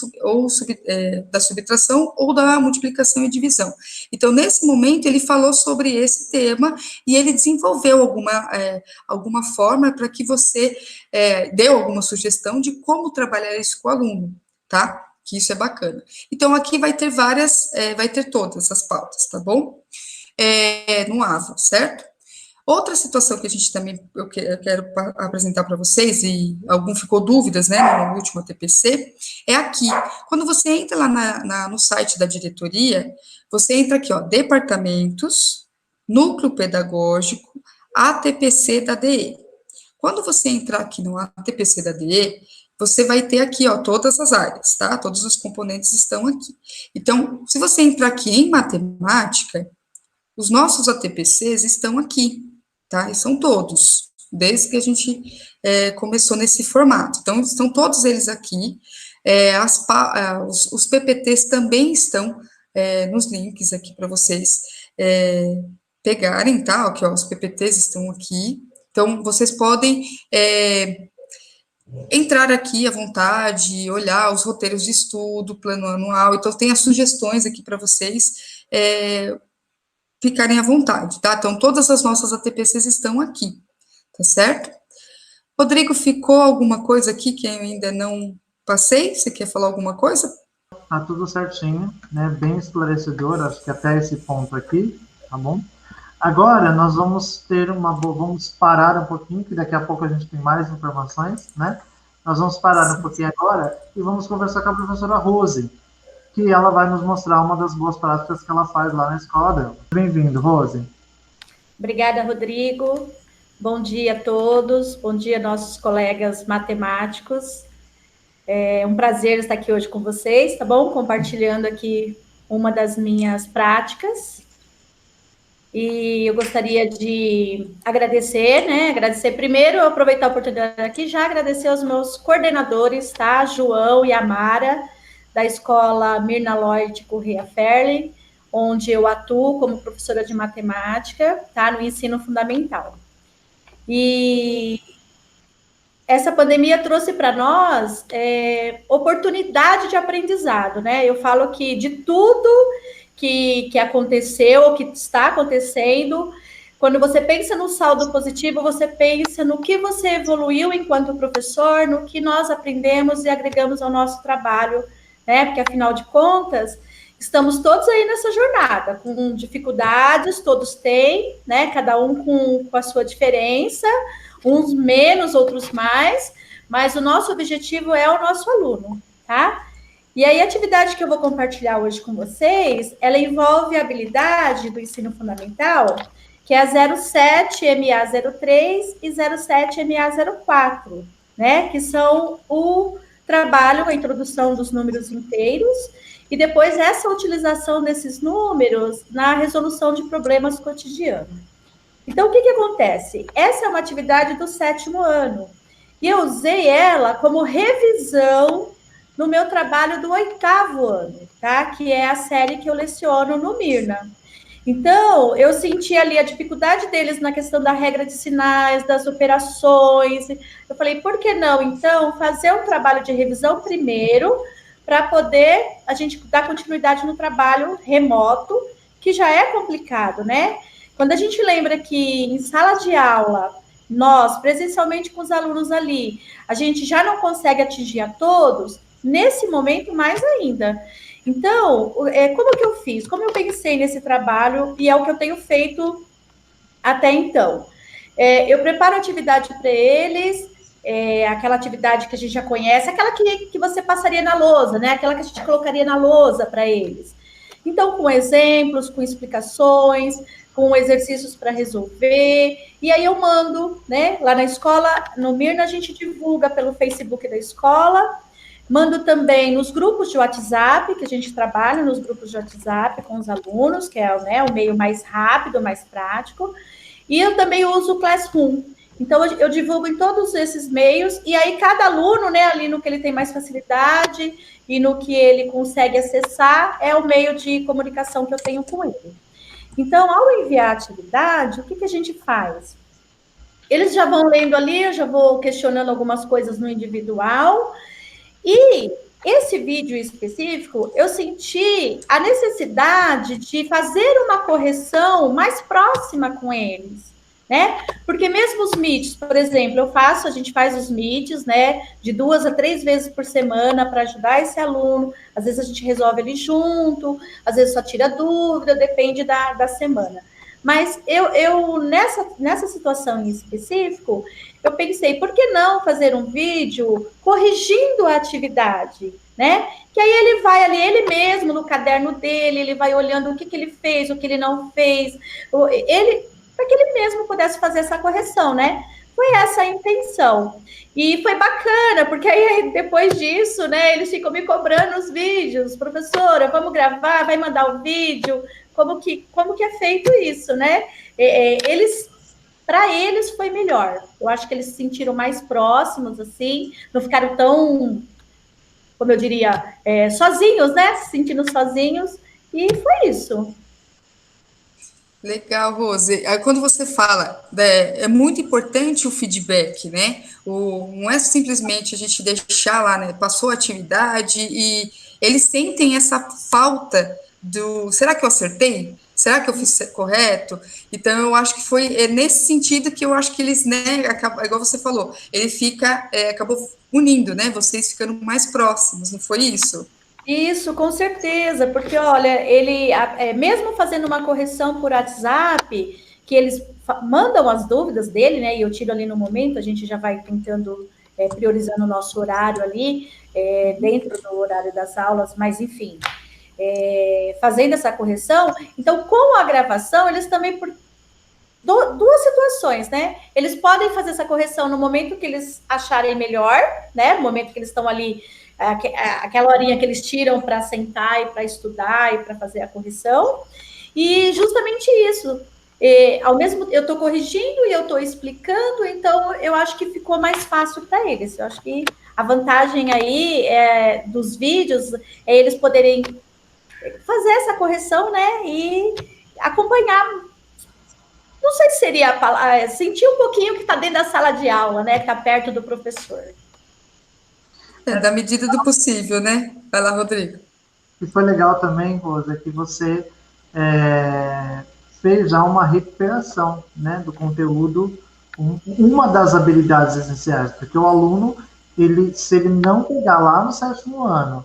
da subtração ou da multiplicação e divisão. Então, nesse momento, ele falou sobre esse tema e ele desenvolveu alguma forma para que você deu alguma sugestão de como trabalhar isso com o aluno, tá? Que isso é bacana. Então, aqui vai ter vai ter todas as pautas, tá bom? No AVA, certo? Outra situação que a gente também, eu quero apresentar para vocês, e algum ficou dúvidas, né, no último TPC, é aqui. Quando você entra lá no site da diretoria, você entra aqui, ó, departamentos, núcleo pedagógico, ATPC da DE. Quando você entrar aqui no ATPC da DE, você vai ter aqui, ó, todas as áreas, tá? Todos os componentes estão aqui. Então, se você entrar aqui em matemática, os nossos ATPCs estão aqui, tá? E são todos, desde que a gente começou nesse formato. Então, estão todos eles aqui. Os PPTs também estão nos links aqui para vocês pegarem, tá? Aqui, ó, os PPTs estão aqui. Então, vocês podem entrar aqui à vontade, olhar os roteiros de estudo, plano anual. Então, tem as sugestões aqui para vocês ficarem à vontade, tá? Então, todas as nossas ATPCs estão aqui, tá certo? Rodrigo, ficou alguma coisa aqui que eu ainda não passei? Você quer falar alguma coisa? Tá tudo certinho, né? Bem esclarecedor, acho que até esse ponto aqui, tá bom? Agora, nós vamos vamos parar um pouquinho, que daqui a pouco a gente tem mais informações, né? Nós vamos parar um pouquinho agora e vamos conversar com a professora Rose, que ela vai nos mostrar uma das boas práticas que ela faz lá na escola dela. Bem-vindo, Rose. Obrigada, Rodrigo. Bom dia a todos, bom dia nossos colegas matemáticos. É um prazer estar aqui hoje com vocês, tá bom? Compartilhando aqui uma das minhas práticas. E eu gostaria de agradecer, né? Agradecer primeiro, aproveitar a oportunidade aqui, já agradecer aos meus coordenadores, tá? João e Amara, da Escola Mirna Lloyd Corrêa Ferli, onde eu atuo como professora de matemática, tá? No ensino fundamental. E essa pandemia trouxe para nós oportunidade de aprendizado, né? Eu falo que de tudo que aconteceu, que está acontecendo, quando você pensa no saldo positivo, você pensa no que você evoluiu enquanto professor, no que nós aprendemos e agregamos ao nosso trabalho, né? Porque, afinal de contas, estamos todos aí nessa jornada, com dificuldades, todos têm, né? Cada um com a sua diferença, uns menos, outros mais, mas o nosso objetivo é o nosso aluno, tá? E aí, a atividade que eu vou compartilhar hoje com vocês, ela envolve a habilidade do ensino fundamental, que é a 07MA03 e 07MA04, né? Que são o trabalho, a introdução dos números inteiros, e depois essa utilização desses números na resolução de problemas cotidianos. Então, o que acontece? Essa é uma atividade do 7º ano, e eu usei ela como revisão no meu trabalho do 8º ano, tá? Que é a série que eu leciono no Mirna. Então, eu senti ali a dificuldade deles na questão da regra de sinais, das operações. Eu falei, por que não, então, fazer um trabalho de revisão primeiro, para poder a gente dar continuidade no trabalho remoto, que já é complicado, né? Quando a gente lembra que em sala de aula, nós, presencialmente com os alunos ali, a gente já não consegue atingir a todos, nesse momento mais ainda. Então, como que eu fiz? Como eu pensei nesse trabalho, e é o que eu tenho feito até então? Eu preparo a atividade para eles, aquela atividade que a gente já conhece, aquela que você passaria na lousa, né? Aquela que a gente colocaria na lousa para eles. Então, com exemplos, com explicações, com exercícios para resolver, e aí eu mando, né? Lá na escola, no Mirna, a gente divulga pelo Facebook da escola, mando também nos grupos de WhatsApp, que a gente trabalha nos grupos de WhatsApp com os alunos, que é, né, o meio mais rápido, mais prático. E eu também uso o Classroom. Então, eu divulgo em todos esses meios, e aí cada aluno, né, ali no que ele tem mais facilidade e no que ele consegue acessar, é o meio de comunicação que eu tenho com ele. Então, ao enviar a atividade, o que a gente faz? Eles já vão lendo ali, eu já vou questionando algumas coisas no individual. E esse vídeo específico, eu senti a necessidade de fazer uma correção mais próxima com eles, né? Porque mesmo os meets, por exemplo, a gente faz os meets, né, de 2 a 3 vezes por semana para ajudar esse aluno. Às vezes a gente resolve ele junto, às vezes só tira dúvida, depende da semana. Mas eu nessa situação em específico, eu pensei, por que não fazer um vídeo corrigindo a atividade, né? Que aí ele vai ali, ele mesmo, no caderno dele, ele vai olhando o que ele fez, o que ele não fez, para que ele mesmo pudesse fazer essa correção, né? Foi essa a intenção. E foi bacana, porque aí depois disso, né, eles ficam me cobrando os vídeos, professora, vamos gravar, vai mandar o vídeo, como que é feito isso, né? Para eles foi melhor. Eu acho que eles se sentiram mais próximos, assim, não ficaram tão, como eu diria, sozinhos, né? Se sentindo sozinhos, e foi isso. Legal, Rose. Aí, quando você fala, né, é muito importante o feedback, né? Não é simplesmente a gente deixar lá, né? Passou a atividade e eles sentem essa falta do. Será que eu acertei? Será que eu fiz correto? Então, eu acho que foi nesse sentido que eu acho que eles, né? Igual você falou, ele acabou unindo, né? Vocês ficando mais próximos, não foi isso? Isso, com certeza, porque olha, ele mesmo fazendo uma correção por WhatsApp, que eles mandam as dúvidas dele, né? E eu tiro ali no momento, a gente já vai tentando priorizando o nosso horário ali, dentro do horário das aulas, mas enfim, fazendo essa correção. Então, com a gravação, eles também duas situações, né? Eles podem fazer essa correção no momento que eles acharem melhor, né? No momento que eles estão ali, aquela horinha que eles tiram para sentar e para estudar e para fazer a correção. E justamente isso. Eu estou corrigindo e eu estou explicando, então eu acho que ficou mais fácil para eles. Eu acho que a vantagem aí dos vídeos é eles poderem fazer essa correção, né? E acompanhar. Não sei se seria a palavra, sentir um pouquinho que está dentro da sala de aula, né? Que está perto do professor. Da medida do possível, né? Vai lá, Rodrigo. E foi legal também, Rosa, que você fez já uma recuperação, né, do conteúdo, uma das habilidades essenciais, porque o aluno, se ele não pegar lá no 7º ano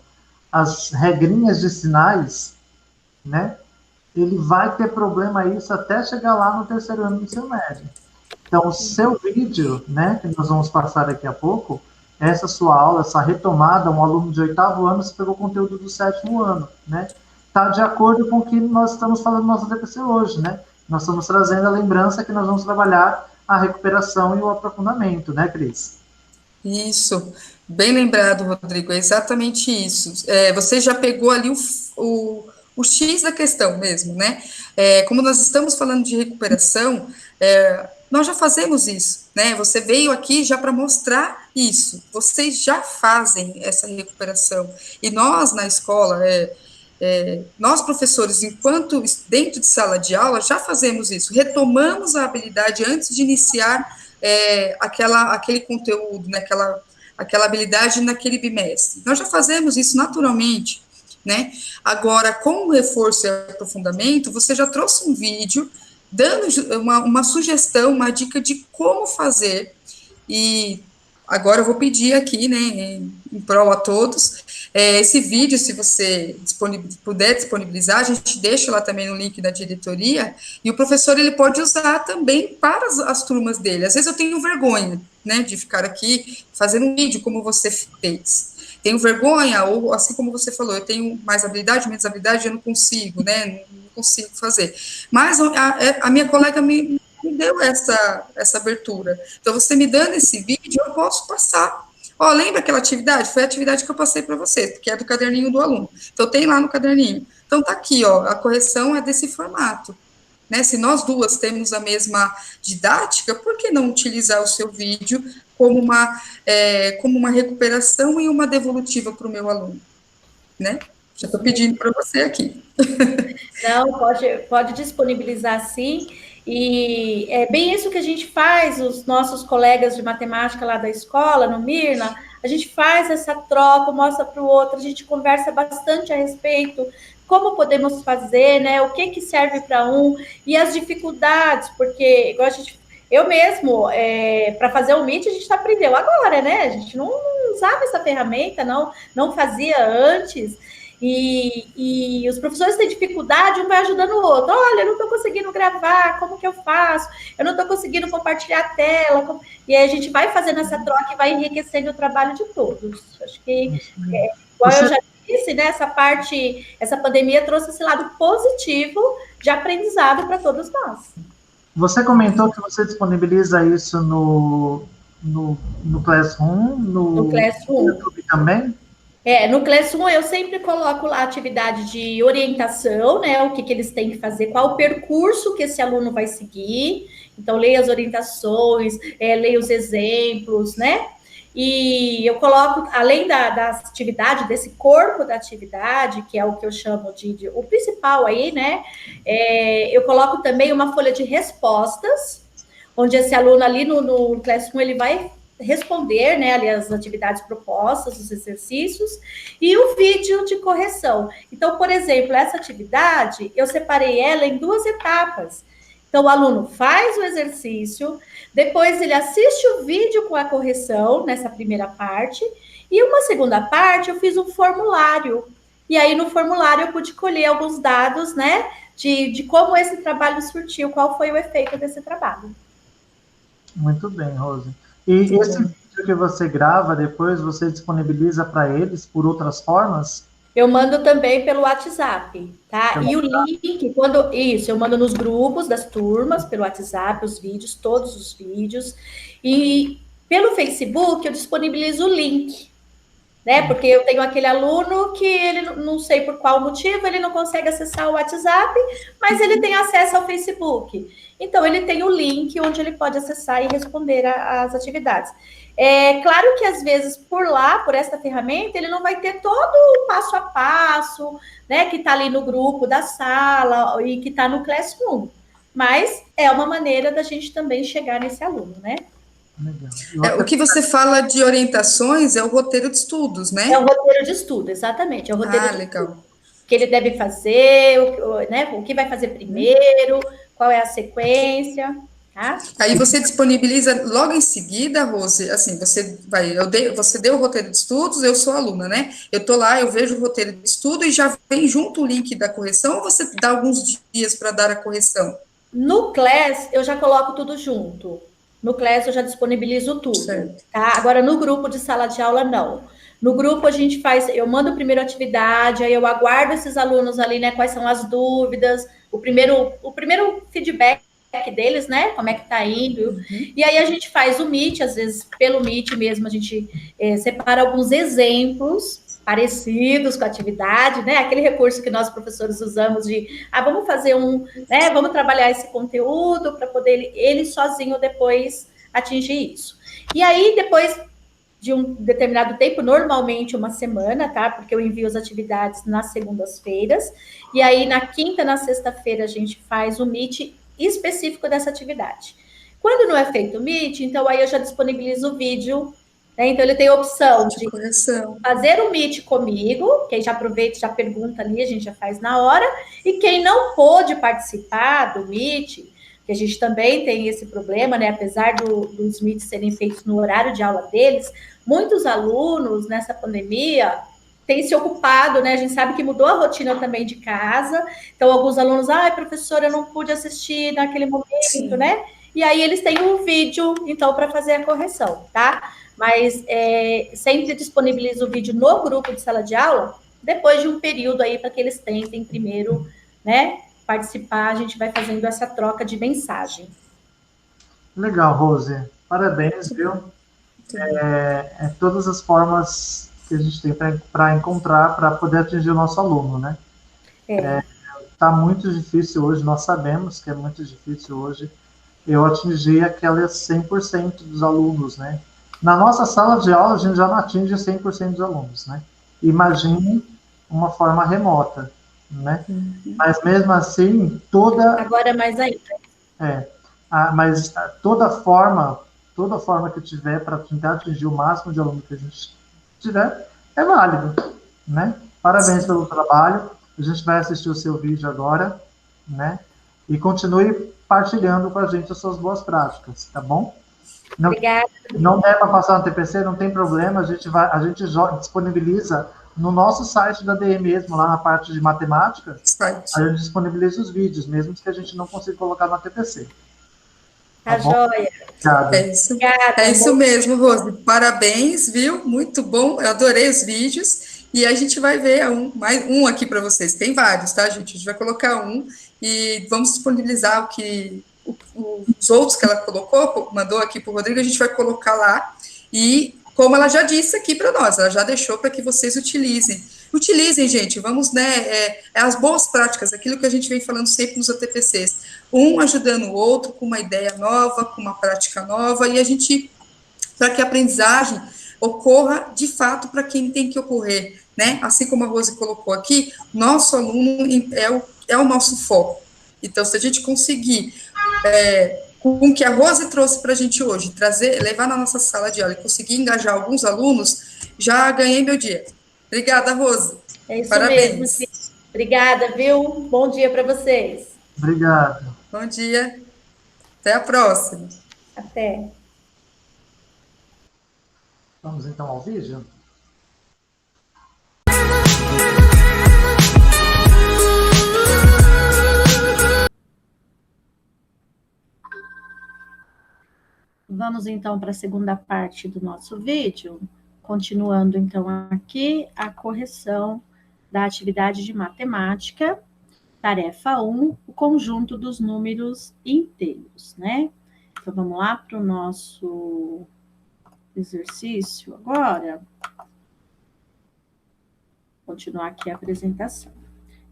as regrinhas de sinais, né, ele vai ter problema isso até chegar lá no 3º ano do ensino médio. Então, o seu vídeo, né, que nós vamos passar daqui a pouco, essa sua aula, essa retomada, um aluno de 8º ano, você pegou o conteúdo do 7º ano, né? Está de acordo com o que nós estamos falando no nosso DPC hoje, né? Nós estamos trazendo a lembrança que nós vamos trabalhar a recuperação e o aprofundamento, né, Cris? Isso, bem lembrado, Rodrigo, é exatamente isso. Você já pegou ali o X da questão mesmo, né? Como nós estamos falando de recuperação, nós já fazemos isso, né? Você veio aqui já para mostrar isso. Vocês já fazem essa recuperação. E nós, na escola, nós, professores, enquanto dentro de sala de aula, já fazemos isso. Retomamos a habilidade antes de iniciar aquele conteúdo, né? Aquela habilidade naquele bimestre. Nós já fazemos isso naturalmente, né? Agora, com o reforço e aprofundamento, você já trouxe um vídeo dando uma sugestão, uma dica de como fazer, e agora eu vou pedir aqui, né, em prol a todos, esse vídeo, se você puder disponibilizar, a gente deixa lá também no link da diretoria, e o professor, ele pode usar também para as turmas dele. Às vezes eu tenho vergonha, né, de ficar aqui fazendo um vídeo como você fez. Tenho vergonha, ou assim como você falou, eu tenho mais habilidade, menos habilidade, eu não consigo, né, não consigo fazer. Mas a minha colega me deu essa abertura. Então, você me dando esse vídeo, eu posso passar. Lembra aquela atividade? Foi a atividade que eu passei para vocês, que é do caderninho do aluno. Então, tem lá no caderninho. Então, tá aqui, a correção é desse formato. Né? Se nós duas temos a mesma didática, por que não utilizar o seu vídeo como uma recuperação e uma devolutiva para o meu aluno? Né? Já estou pedindo para você aqui. Não, pode disponibilizar sim. E é bem isso que a gente faz, os nossos colegas de matemática lá da escola, no Mirna, a gente faz essa troca, mostra para o outro, a gente conversa bastante a respeito, como podemos fazer, né? O que serve para um, e as dificuldades, porque igual eu mesmo, para fazer o Meet, a gente aprendeu agora, né? A gente não usava essa ferramenta, não fazia antes. E os professores têm dificuldade, um vai ajudando o outro. Olha, eu não estou conseguindo gravar, como que eu faço? Eu não estou conseguindo compartilhar a tela. E aí a gente vai fazendo essa troca e vai enriquecendo o trabalho de todos. Acho que, igual eu já disse, né, essa pandemia trouxe esse lado positivo de aprendizado para todos nós. Você comentou que você disponibiliza isso no Classroom, No no Classroom. YouTube também? No Classroom eu sempre coloco lá atividade de orientação, né? O que, que eles têm que fazer, qual o percurso que esse aluno vai seguir. Então, leia as orientações, leia os exemplos, né? E eu coloco, além da atividade, desse corpo da atividade, que é o que eu chamo de o principal aí, né? Eu coloco também uma folha de respostas, onde esse aluno ali no Classroom, ele vai responder, né, ali as atividades propostas, os exercícios, e o vídeo de correção. Então, por exemplo, essa atividade, eu separei ela em 2 etapas. Então, o aluno faz o exercício, depois ele assiste o vídeo com a correção, nessa primeira parte, e uma segunda parte eu fiz um formulário. E aí, no formulário, eu pude colher alguns dados, né, de como esse trabalho surtiu, qual foi o efeito desse trabalho. Muito bem, Rose. E esse vídeo que você grava depois, você disponibiliza para eles por outras formas? Eu mando também pelo WhatsApp, tá? E o link, eu mando nos grupos das turmas, pelo WhatsApp, os vídeos, todos os vídeos. E pelo Facebook, eu disponibilizo o link, né? Porque eu tenho aquele aluno que ele, não sei por qual motivo, ele não consegue acessar o WhatsApp, mas ele tem acesso ao Facebook. Então, ele tem o link onde ele pode acessar e responder às atividades. É claro que, às vezes, por lá, por essa ferramenta, ele não vai ter todo o passo a passo, né, que está ali no grupo da sala e que está no Classroom. Mas é uma maneira da gente também chegar nesse aluno, né? O que você fala de orientações é o roteiro de estudos, né? É o roteiro de estudo, exatamente. É o roteiro de legal. estudo. O que ele deve fazer, né, o que vai fazer primeiro, qual é a sequência, tá? Aí você disponibiliza logo em seguida, Rose, assim, você deu o roteiro de estudos, eu sou aluna, né? Eu tô lá, eu vejo o roteiro de estudo e já vem junto o link da correção, ou você dá alguns dias para dar a correção? No Class, eu já coloco tudo junto. No Class, eu já disponibilizo tudo, certo, tá? Agora, no grupo de sala de aula, não. No grupo, a gente eu mando primeiro a atividade, aí eu aguardo esses alunos ali, né? Quais são as dúvidas, o primeiro feedback deles, né? Como é que tá indo. Uhum. E aí a gente faz o Meet, às vezes, pelo Meet mesmo, a gente separa alguns exemplos parecidos com a atividade, né? Aquele recurso que nós professores usamos de, vamos fazer né? Vamos trabalhar esse conteúdo para poder ele sozinho depois atingir isso. E aí, depois de um determinado tempo, normalmente uma semana, tá? Porque eu envio as atividades nas segundas-feiras, e aí na quinta, na sexta-feira, a gente faz o Meet específico dessa atividade. Quando não é feito o Meet, então aí eu já disponibilizo o vídeo, né? Então ele tem a opção de fazer o Meet comigo, quem já aproveita, já pergunta ali, a gente já faz na hora, e quem não pôde participar do Meet, que a gente também tem esse problema, né? Apesar dos Meets serem feitos no horário de aula deles, muitos alunos nessa pandemia têm se ocupado, né? A gente sabe que mudou a rotina também de casa, então alguns alunos, professora, eu não pude assistir naquele momento, sim, né? E aí eles têm um vídeo, então, para fazer a correção, tá? Mas sempre disponibilizo o vídeo no grupo de sala de aula, depois de um período aí para que eles tentem primeiro, né, participar, a gente vai fazendo essa troca de mensagem. Legal, Rose. Parabéns, viu? Todas as formas que a gente tem para encontrar, para poder atingir o nosso aluno, né? Tá muito difícil hoje, nós sabemos que é muito difícil hoje eu atingir aquelas 100% dos alunos, né? Na nossa sala de aula, a gente já não atinge 100% dos alunos, né? Imagine uma forma remota, né? Uhum. Mas mesmo assim, Agora mais ainda. Mas toda forma que tiver para tentar atingir o máximo de alunos que a gente tiver, é válido, né? Parabéns pelo trabalho. A gente vai assistir o seu vídeo agora, né? E continue partilhando com a gente as suas boas práticas, tá bom? Obrigada. Não der para passar no TPC, não tem problema, a gente disponibiliza no nosso site da DE mesmo, lá na parte de matemática, a gente disponibiliza os vídeos, mesmo que a gente não consiga colocar no TPC. Tá joia. É isso mesmo, Rose. Parabéns, viu? Muito bom, eu adorei os vídeos. E a gente vai ver mais um aqui para vocês. Tem vários, tá, gente? A gente vai colocar um e vamos disponibilizar o que os outros que ela colocou, mandou aqui para o Rodrigo, a gente vai colocar lá, e como ela já disse aqui para nós, ela já deixou para que vocês utilizem. Utilizem, gente, vamos, né, as boas práticas, aquilo que a gente vem falando sempre nos ATPCs, um ajudando o outro com uma ideia nova, com uma prática nova, e a gente, para que a aprendizagem ocorra, de fato, para quem tem que ocorrer, né, assim como a Rose colocou aqui, nosso aluno é o nosso foco. Então, se a gente conseguir, com o que a Rose trouxe para a gente hoje, levar na nossa sala de aula e conseguir engajar alguns alunos, já ganhei meu dia. Obrigada, Rose. É isso Parabéns. mesmo. Obrigada, viu? Bom dia para vocês. Obrigado. Bom dia. Até a próxima. Até. Vamos então ao vídeo? Vamos então para a segunda parte do nosso vídeo, continuando então aqui a correção da atividade de matemática, tarefa 1, o conjunto dos números inteiros, né? Então vamos lá para o nosso exercício agora. Continuar aqui a apresentação.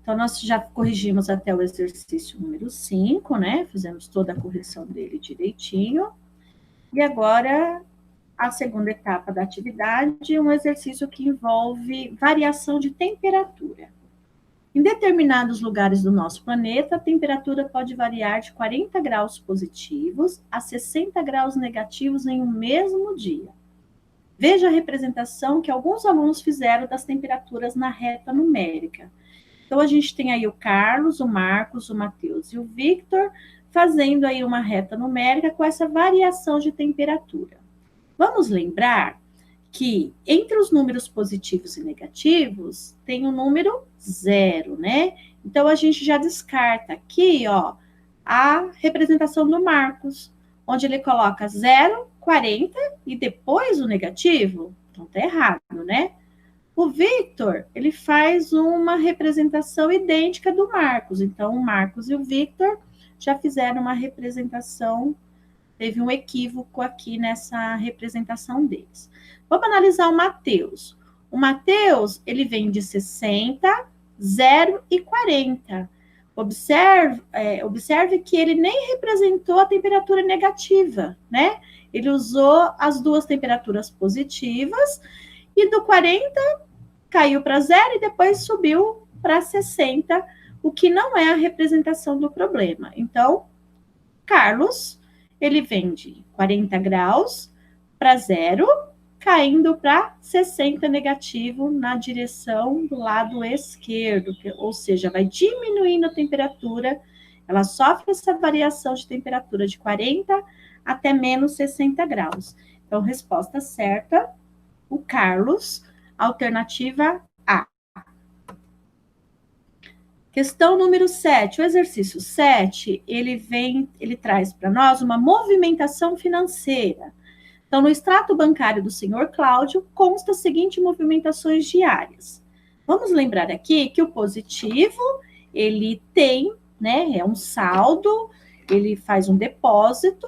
Então, nós já corrigimos até o exercício número 5, né? Fizemos toda a correção dele direitinho. E agora, a segunda etapa da atividade, um exercício que envolve variação de temperatura. Em determinados lugares do nosso planeta, a temperatura pode variar de 40 graus positivos a 60 graus negativos em um mesmo dia. Veja a representação que alguns alunos fizeram das temperaturas na reta numérica. Então, a gente tem aí o Carlos, o Marcos, o Matheus e o Victor fazendo aí uma reta numérica com essa variação de temperatura. Vamos lembrar que entre os números positivos e negativos tem o número 0, né? Então, a gente já descarta aqui, ó, a representação do Marcos, onde ele coloca 0, 40 e depois o negativo. Então, tá errado, né? O Victor, ele faz uma representação idêntica do Marcos. Então, o Marcos e o Victor já fizeram uma representação, teve um equívoco aqui nessa representação deles. Vamos analisar o Matheus. O Matheus, ele vem de 60, 0 e 40. Observe que ele nem representou a temperatura negativa, né? Ele usou as duas temperaturas positivas e do 40 caiu para 0 e depois subiu para 60, o que não é a representação do problema. Então, Carlos, ele vem de 40 graus para 0, caindo para 60 negativo na direção do lado esquerdo, ou seja, vai diminuindo a temperatura, ela sofre essa variação de temperatura de 40 até menos 60 graus. Então, resposta certa, o Carlos, alternativa A. Questão número 7, o exercício 7, ele traz para nós uma movimentação financeira. Então, no extrato bancário do senhor Cláudio, consta as seguintes movimentações diárias. Vamos lembrar aqui que o positivo, ele tem, né, é um saldo, ele faz um depósito,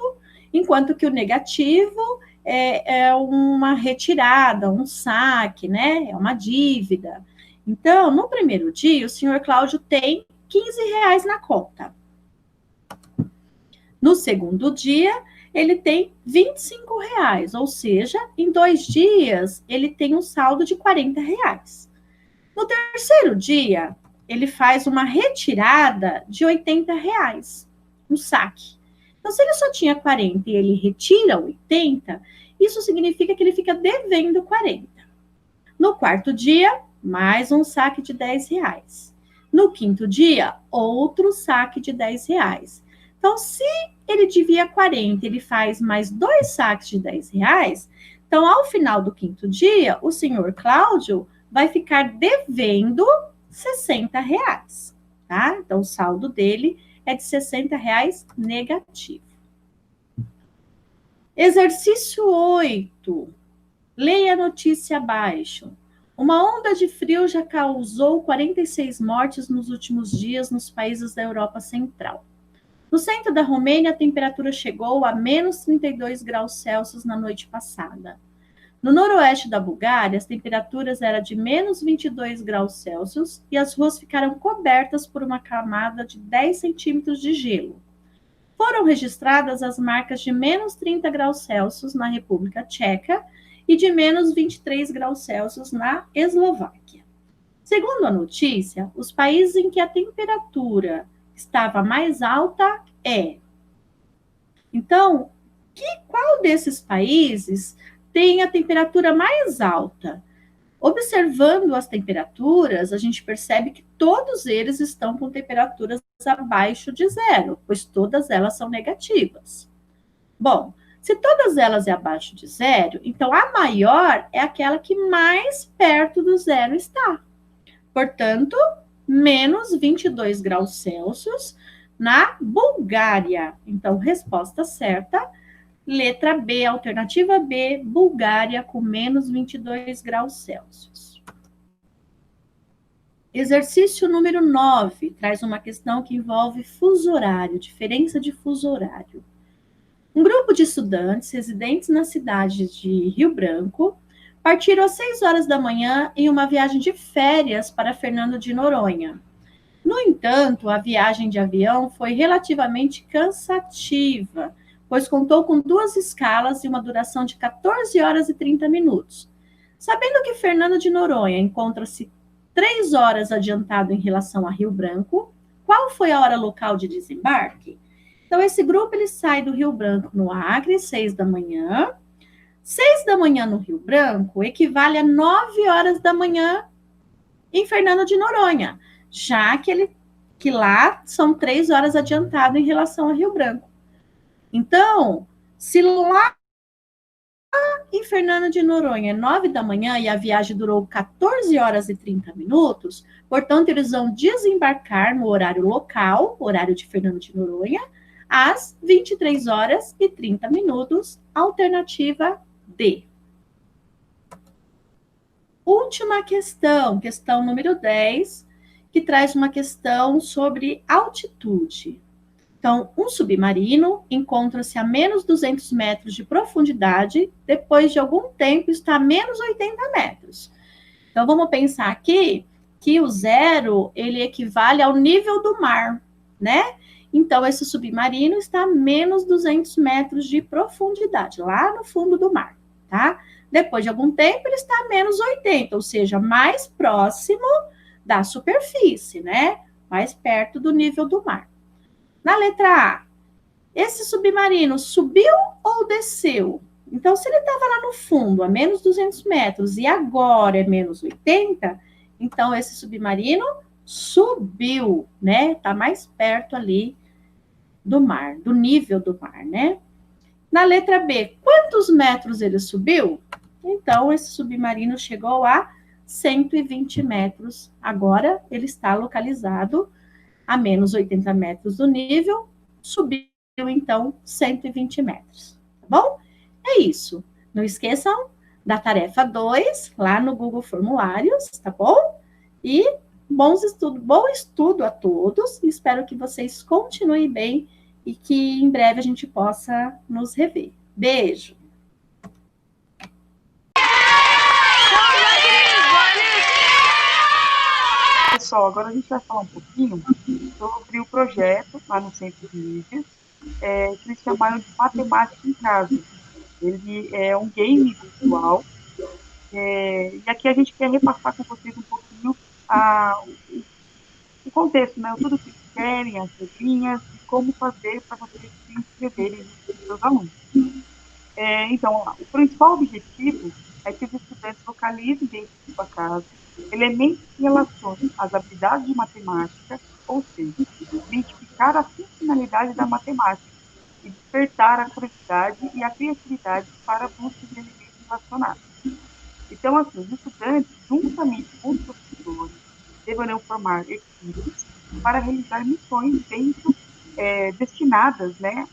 enquanto que o negativo é uma retirada, um saque, né, é uma dívida. Então, no primeiro dia, o senhor Cláudio tem R$15 na conta. No segundo dia, ele tem R$25, ou seja, em 2 dias, ele tem um saldo de R$40. No terceiro dia, ele faz uma retirada de R$80, um saque. Então, se ele só tinha 40 e ele retira 80, isso significa que ele fica devendo 40. No quarto dia, mais um saque de R$10. No quinto dia, outro saque de R$10. Então, se ele devia 40, ele faz mais 2 saques de R$10. Então, ao final do quinto dia, o senhor Cláudio vai ficar devendo R$60, tá? Então, o saldo dele é de R$60 negativo. Exercício 8. Leia a notícia abaixo. Uma onda de frio já causou 46 mortes nos últimos dias nos países da Europa Central. No centro da Romênia, a temperatura chegou a menos 32 graus Celsius na noite passada. No noroeste da Bulgária, as temperaturas eram de menos 22 graus Celsius e as ruas ficaram cobertas por uma camada de 10 centímetros de gelo. Foram registradas as marcas de menos 30 graus Celsius na República Tcheca e de menos 23 graus Celsius na Eslováquia. Segundo a notícia, os países em que a temperatura estava mais alta é. Então, qual desses países tem a temperatura mais alta? Observando as temperaturas, a gente percebe que todos eles estão com temperaturas abaixo de zero, pois todas elas são negativas. Bom, se todas elas é abaixo de zero, então a maior é aquela que mais perto do zero está. Portanto, menos 22 graus Celsius na Bulgária. Então, resposta certa, letra B, alternativa B, Bulgária com menos 22 graus Celsius. Exercício número 9 traz uma questão que envolve fuso horário, diferença de fuso horário. Um grupo de estudantes residentes na cidade de Rio Branco partiram às 6 horas da manhã em uma viagem de férias para Fernando de Noronha. No entanto, a viagem de avião foi relativamente cansativa, pois contou com 2 escalas e uma duração de 14 horas e 30 minutos. Sabendo que Fernando de Noronha encontra-se 3 horas adiantado em relação a Rio Branco, qual foi a hora local de desembarque? Então, esse grupo ele sai do Rio Branco, no Acre, 6 da manhã. 6 da manhã no Rio Branco equivale a 9 horas da manhã em Fernando de Noronha, já que lá são 3 horas adiantado em relação a Rio Branco. Então, se lá em Fernando de Noronha é 9 da manhã e a viagem durou 14 horas e 30 minutos, portanto, eles vão desembarcar no horário local, horário de Fernando de Noronha, às 23 horas e 30 minutos, alternativa D. Última questão, questão número 10, que traz uma questão sobre altitude. Então, um submarino encontra-se a menos 200 metros de profundidade, depois de algum tempo está a menos 80 metros. Então, vamos pensar aqui que o zero, ele equivale ao nível do mar, né? Então, esse submarino está a menos 200 metros de profundidade, lá no fundo do mar, tá? Depois de algum tempo, ele está a menos 80, ou seja, mais próximo da superfície, né? Mais perto do nível do mar. Na letra A, esse submarino subiu ou desceu? Então, se ele estava lá no fundo, a menos 200 metros, e agora é menos 80, então esse submarino subiu, né? Está mais perto ali do mar, do nível do mar, né? Na letra B, quantos metros ele subiu? Então, esse submarino chegou a 120 metros. Agora, ele está localizado a menos 80 metros do nível, subiu, então, 120 metros. Tá bom? É isso. Não esqueçam da tarefa 2, lá no Google Formulários, tá bom? E bom estudo a todos. Espero que vocês continuem bem e que em breve a gente possa nos rever. Beijo! Pessoal, agora a gente vai falar um pouquinho sobre o projeto lá no Centro de Mídias, que eles chamaram de Matemática em Casa. Ele é um game virtual, e aqui a gente quer repassar com vocês um pouquinho o contexto, né? Tudo que eles querem, as regrinhas, e como fazer para vocês se inscreverem nos seus alunos. Então, o principal objetivo é que os estudantes localizem dentro de sua casa elementos que relacionam as habilidades de matemática, ou seja, identificar a funcionalidade da matemática e despertar a curiosidade e a criatividade para a busca de elementos relacionados. Então, assim, os estudantes, juntamente com os professores, deverão formar equipes para realizar missões destinadas, né,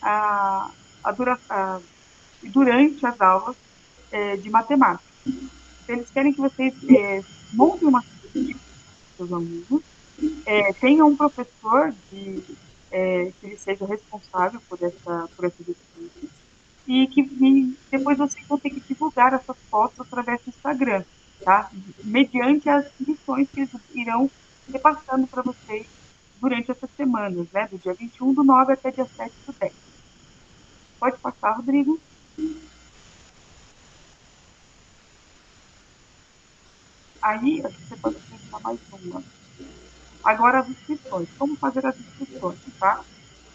durante as aulas de matemática. Então, eles querem que vocês montem uma equipe com seus alunos, tenham um professor que ele seja responsável por essas equipes, e que depois vocês vão ter que divulgar essas fotos através do Instagram, tá? Mediante as missões que eles irão repassando para vocês durante essas semanas, né? Do dia 21/9 até dia 7/10. Pode passar, Rodrigo. Aí, acho que você pode acrescentar mais uma. Agora, as inscrições. Como fazer as inscrições, tá?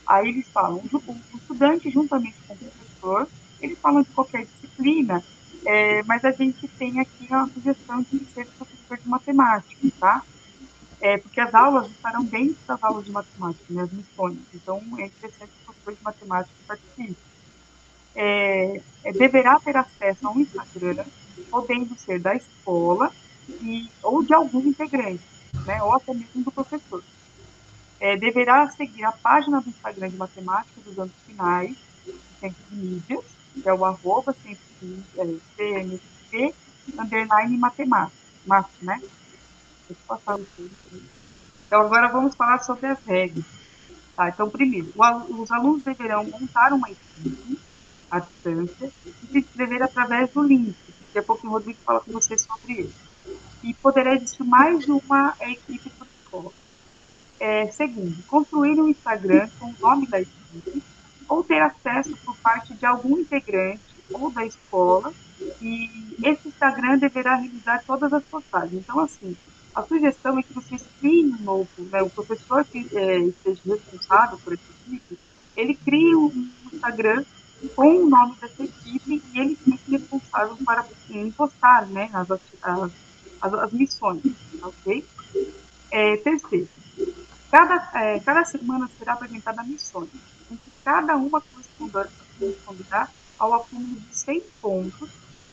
Aí eles falam, o estudante, juntamente com o professor, eles falam de qualquer disciplina, mas a gente tem aqui a sugestão de ser professor de matemática, tá? Porque as aulas estarão dentro das aulas de matemática, né, as lições. Então, é interessante que o professor de matemática participe. Deverá ter acesso a um Instagram, podendo ser da escola ou de algum integrante, né, ou até mesmo do professor. Deverá seguir a página do Instagram de matemática dos anos finais, do Centro de Mídias, que é o arroba CMSP, underline matemática, né? Deixa eu passar o tempo. Então, agora vamos falar sobre as regras. Tá? Então, primeiro, os alunos deverão montar uma equipe à distância e se inscrever através do link. Daqui a pouco o Rodrigo fala com vocês sobre ele. E poderá existir mais de uma equipe por escola. Segundo, construir um Instagram com o nome da equipe ou ter acesso por parte de algum integrante ou da escola, e esse Instagram deverá realizar todas as postagens. Então, assim, a sugestão é que vocês criem um novo, né, o professor que esteja responsável por essa equipe, ele crie um Instagram com o nome dessa equipe e ele fique responsável para postar, né, as missões, ok? Terceiro, cada semana será apresentada missões, em que cada uma corresponderá ao acúmulo de 100 pontos,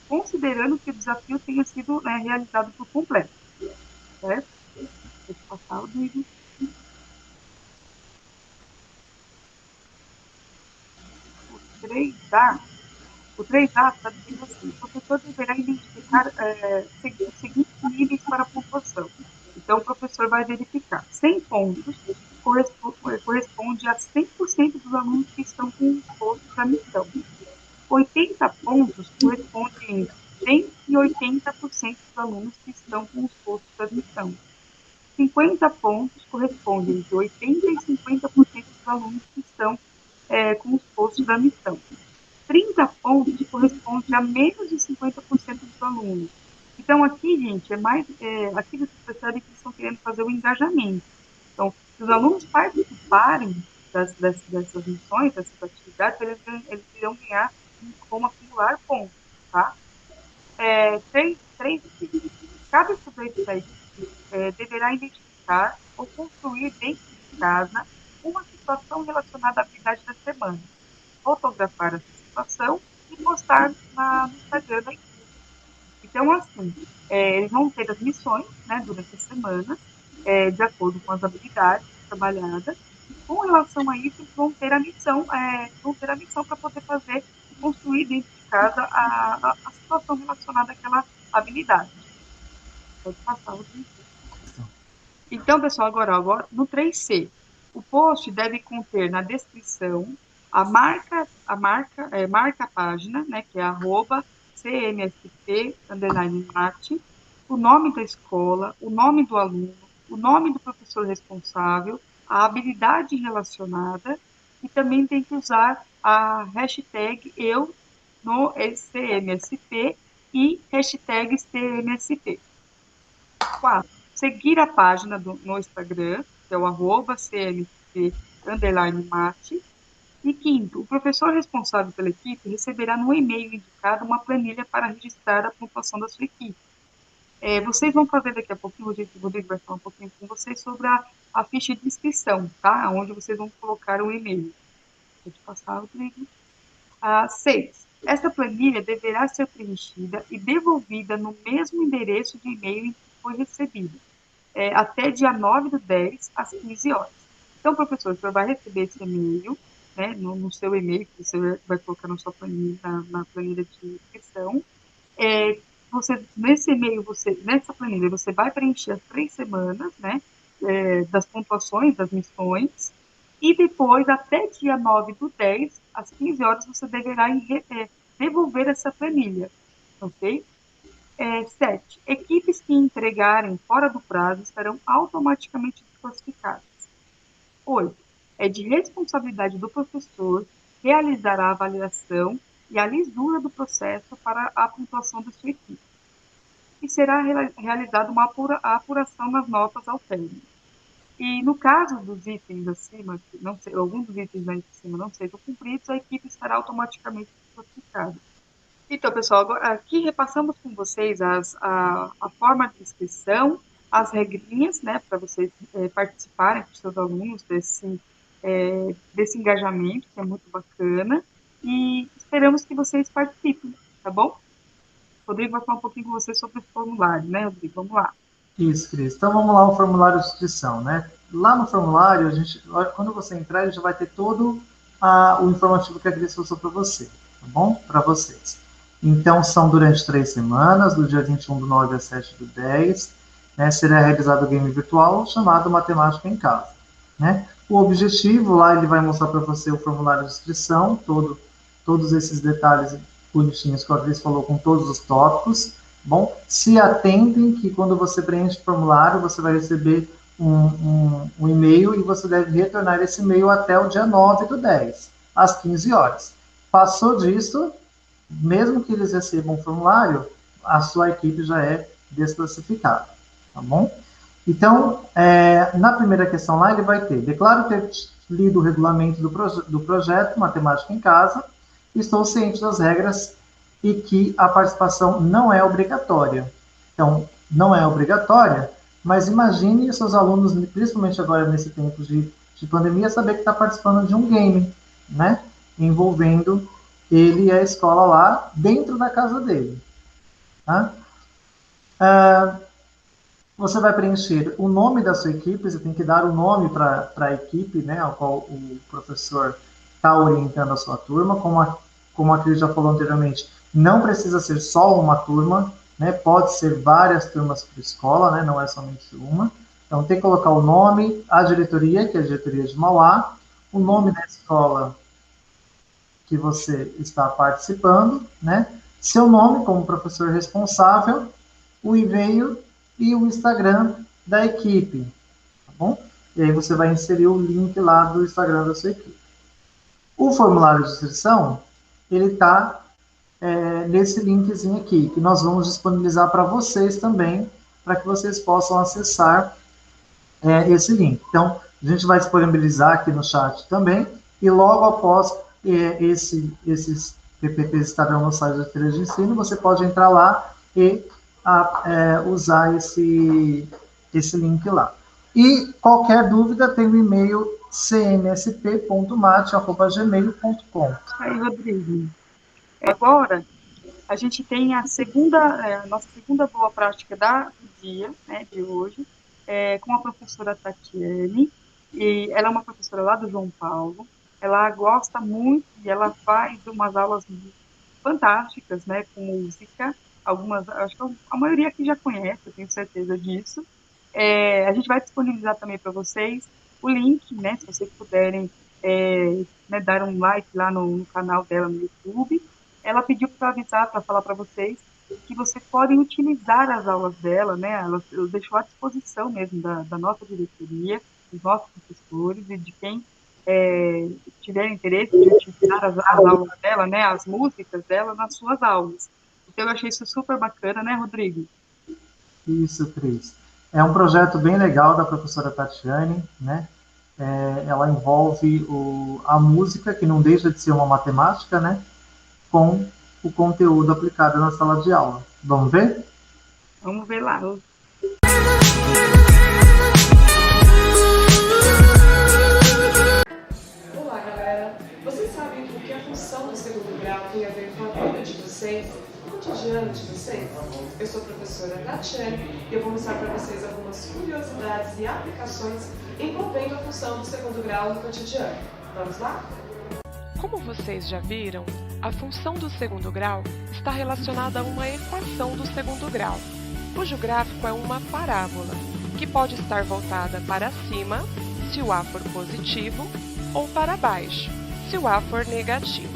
considerando que o desafio tenha sido realizado por completo. Certo? Deixa eu passar o vídeo. O 3A, o 3A está dizendo assim: o professor deverá identificar os seguintes níveis para a pontuação. Então, o professor vai verificar 100 pontos corresponde a 100% dos alunos que estão com os postos da missão. 80 pontos correspondem a 180% dos alunos que estão com os postos da missão. 50 pontos correspondem entre 80% e 50% dos alunos que estão com os postos da missão. 30 pontos corresponde a menos de 50% dos alunos. Então, aqui, gente, aqui vocês percebem que eles estão querendo fazer o engajamento. Então, se os alunos participarem dessas missões, dessas atividades, eles irão ganhar como acumular pontos, tá? 3. Cada estudante da equipe deverá identificar ou construir dentro de casa uma situação relacionada à habilidade da semana, fotografar essa situação e postar no Instagram da equipe. Então, assim, eles vão ter as missões, né, durante a semana, de acordo com as habilidades trabalhadas. Com relação a isso, eles vão ter a missão para poder fazer e construir dentro de casa a situação relacionada àquela habilidade. Pode passar o vídeo. Então, pessoal, agora no 3C, o post deve conter na descrição marca a página, né, que é @cmsp_mate, o nome da escola, o nome do aluno, o nome do professor responsável, a habilidade relacionada, e também tem que usar a hashtag eu no CMSP e hashtag CMSP. 4. Seguir a página no Instagram, que é o @cmsp_mate. E quinto, o professor responsável pela equipe receberá no e-mail indicado uma planilha para registrar a pontuação da sua equipe. Vocês vão fazer daqui a pouquinho, o Rodrigo vai falar um pouquinho com vocês sobre a ficha de inscrição, tá? Onde vocês vão colocar o e-mail. Pode passar, Rodrigo. 6. Essa planilha deverá ser preenchida e devolvida no mesmo endereço de e-mail em que foi recebida, até dia 9/10, às 15 horas. Então, professor, você vai receber esse e-mail, né, no seu e-mail, que você vai colocar na sua planilha, na planilha de inscrição. Nesse e-mail, nessa planilha, você vai preencher as 3 semanas, né, das pontuações, das missões, E depois, até dia 9/10, às 15 horas, você deverá devolver essa planilha, ok? 7. Equipes que entregarem fora do prazo estarão automaticamente desclassificadas. 8. É de responsabilidade do professor realizar a avaliação e a lisura do processo para a pontuação da sua equipe. E será realizada uma apuração nas notas ao término. E no caso dos itens acima, alguns dos itens acima não sejam cumpridos, a equipe estará automaticamente desclassificada. Então, pessoal, agora, aqui repassamos com vocês a forma de inscrição, as regrinhas, né, para vocês participarem com seus alunos desse engajamento, que é muito bacana, e esperamos que vocês participem, tá bom? Rodrigo vai falar um pouquinho com vocês sobre o formulário, né, Rodrigo? Vamos lá. Isso, Cris. Então, vamos lá, o formulário de inscrição, né? Lá no formulário, quando você entrar, ele já vai ter todo o informativo que a Cris passou para você, tá bom? Para vocês. Então, são durante 3 semanas, do dia 21/9 a 7/10, né, será realizado o game virtual chamado Matemática em Casa, né? O objetivo, lá ele vai mostrar para você o formulário de inscrição, todos esses detalhes bonitinhos que a Cris falou, com todos os tópicos. Bom, se atentem que quando você preenche o formulário, você vai receber um e-mail e você deve retornar esse e-mail até o dia 9/10, às 15 horas. Passou disso, mesmo que eles recebam o formulário, a sua equipe já é desclassificada, tá bom? Então, na primeira questão lá, ele vai ter: declaro ter lido o regulamento do projeto Matemática em Casa, estou ciente das regras e que a participação não é obrigatória. Então, não é obrigatória, mas imagine seus alunos, principalmente agora nesse tempo de pandemia, saber que está participando de um game, né? Envolvendo ele e a escola lá dentro da casa dele. Tá? Você vai preencher o nome da sua equipe, você tem que dar o nome para a equipe, né, ao qual o professor está orientando a sua turma. Como a Cris já falou anteriormente, não precisa ser só uma turma, né, pode ser várias turmas por escola, né, não é somente uma. Então, tem que colocar o nome, a diretoria, que é a diretoria de Mauá, o nome da escola que você está participando, né, seu nome como professor responsável, o e-mail e o Instagram da equipe, tá bom? E aí você vai inserir o link lá do Instagram da sua equipe. O formulário de inscrição, ele está nesse linkzinho aqui, que nós vamos disponibilizar para vocês também, para que vocês possam acessar esse link. Então, a gente vai disponibilizar aqui no chat também, e logo após esses PPTs estarão no site da Feira de Ensino, você pode entrar lá e usar esse link lá. E qualquer dúvida, tem o e-mail cmsp.mate@gmail.com. Aí, Rodrigo. Agora, a gente tem a nossa segunda boa prática do dia, né, de hoje, com a professora Tatiane, e ela é uma professora lá do João Paulo. Ela gosta muito e ela faz umas aulas fantásticas, né, com música. Algumas, acho que a maioria aqui já conhece, eu tenho certeza disso. A gente vai disponibilizar também para vocês o link, né, se vocês puderem né, dar um like lá no canal dela no YouTube. Ela pediu para avisar, para falar para vocês que vocês podem utilizar as aulas dela, né, ela deixou à disposição mesmo da nossa diretoria, dos nossos professores e de quem tiver interesse de utilizar as aulas dela, né, as músicas dela nas suas aulas. Então, eu achei isso super bacana, né, Rodrigo? Isso, Cris. É um projeto bem legal da professora Tatiane, né? Ela envolve a música, que não deixa de ser uma matemática, né? Com o conteúdo aplicado na sala de aula. Vamos ver? Vamos ver lá. Olá, galera. Vocês sabem o que a função do segundo grau tem a ver com a vida de vocês, o cotidiano de vocês? Eu sou a professora Tatiane e eu vou mostrar para vocês algumas curiosidades e aplicações envolvendo a função do segundo grau no cotidiano. Vamos lá? Como vocês já viram, a função do segundo grau está relacionada a uma equação do segundo grau, cujo gráfico é uma parábola, que pode estar voltada para cima, se o A for positivo, ou para baixo, se o A for negativo.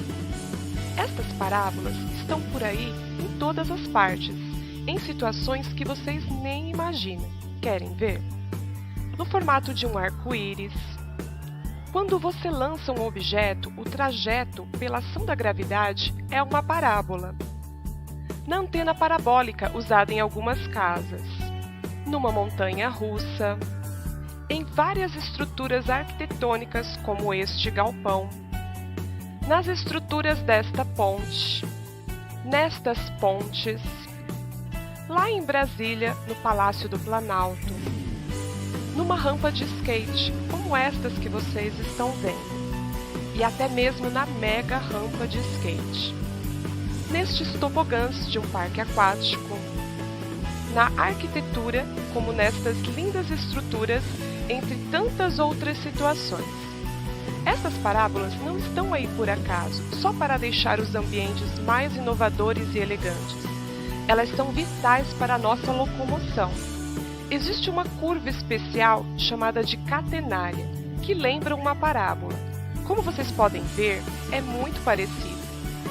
Estas parábolas estão por aí em todas as partes, em situações que vocês nem imaginam. Querem ver? No formato de um arco-íris. Quando você lança um objeto, o trajeto pela ação da gravidade é uma parábola. Na antena parabólica usada em algumas casas, numa montanha russa, em várias estruturas arquitetônicas como este galpão, nas estruturas desta ponte, nestas pontes, lá em Brasília, no Palácio do Planalto, numa rampa de skate, como estas que vocês estão vendo, e até mesmo na mega rampa de skate, nestes tobogãs de um parque aquático, na arquitetura, como nestas lindas estruturas, entre tantas outras situações. Essas parábolas não estão aí por acaso, só para deixar os ambientes mais inovadores e elegantes. Elas são vitais para a nossa locomoção. Existe uma curva especial chamada de catenária, que lembra uma parábola. Como vocês podem ver, é muito parecida.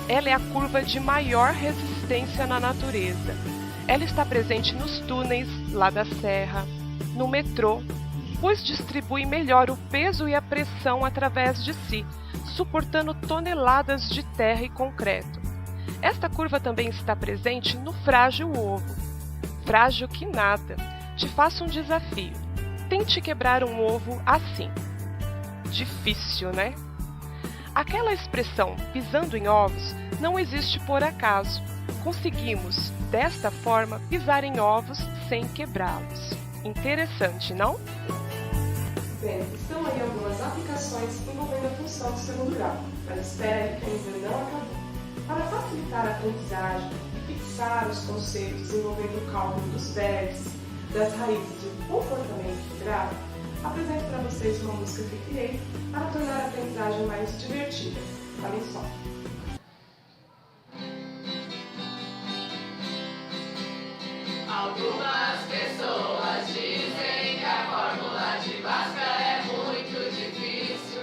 Ela é a curva de maior resistência na natureza. Ela está presente nos túneis, lá da serra, no metrô, pois distribui melhor o peso e a pressão através de si, suportando toneladas de terra e concreto. Esta curva também está presente no frágil ovo. Frágil que nada. Te faço um desafio. Tente quebrar um ovo assim. Difícil, né? Aquela expressão pisando em ovos não existe por acaso. Conseguimos, desta forma, pisar em ovos sem quebrá-los. Interessante, não? Bem, estão aí algumas aplicações envolvendo a função do segundo grau, mas espere que ainda não acabou. Para facilitar a aprendizagem e fixar os conceitos envolvendo o cálculo dos vértices, das raízes do comportamento do grau, apresento para vocês uma música que criei para tornar a aprendizagem mais divertida. Olhem só. Algumas pessoas dizem que a fórmula de Bhaskara é muito difícil,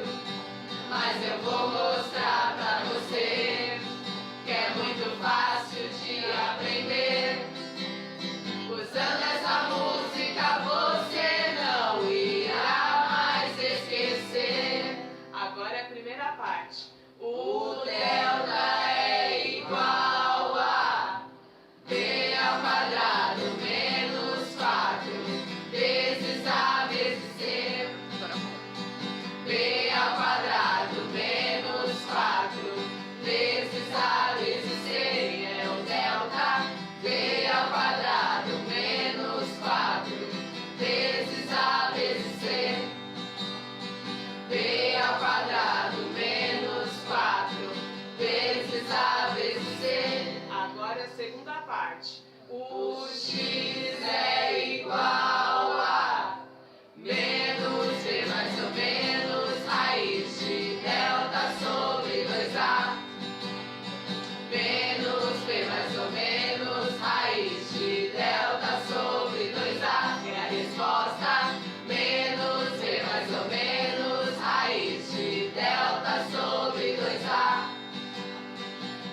mas eu vou mostrar pra você que é muito fácil de aprender. Usando essa música você não irá mais esquecer. Agora é a primeira parte. O delta é igual a b ao quadrado menos 4 vezes a vezes c. B ao quadrado menos 4 vezes a vezes c é o delta. B ao quadrado menos 4 vezes a vezes c. B ao quadrado menos 4 vezes a vezes c. Agora a segunda parte. O x é igual a menos b mais ou menos raiz de delta sobre 2a. Menos b mais ou menos raiz de delta sobre 2a. É a resposta. Menos b mais ou menos raiz de delta sobre 2a.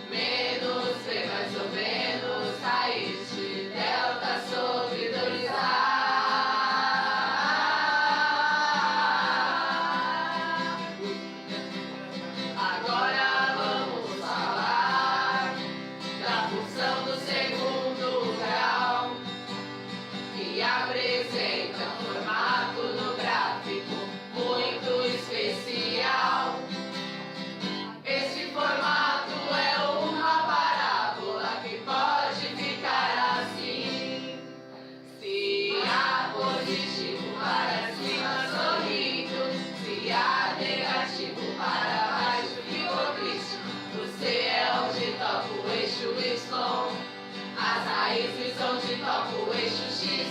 Menos b mais ou menos raiz de delta sobre 2a. Agora vamos falar da função do segundo grau, que apresenta um formato no gráfico muito especial. Este formato é uma parábola que pode ficar assim. Se A positivo para cima sorrindo, se A negativo para baixo ficou triste. O C é onde toca o eixo Y, as raízes onde toca o eixo X.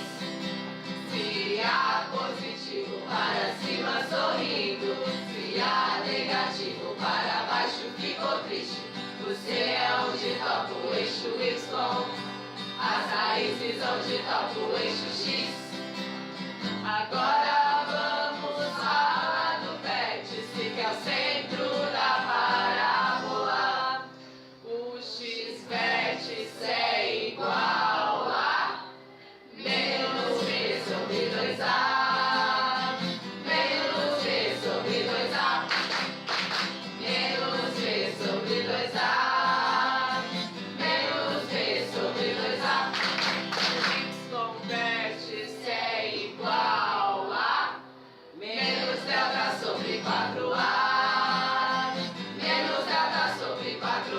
Se A positivo para cima sorrindo, se A negativo para baixo ficou triste. O C é onde toca o eixo Y, as raízes onde toca o eixo X. Agora vamos falar do vértice, que é o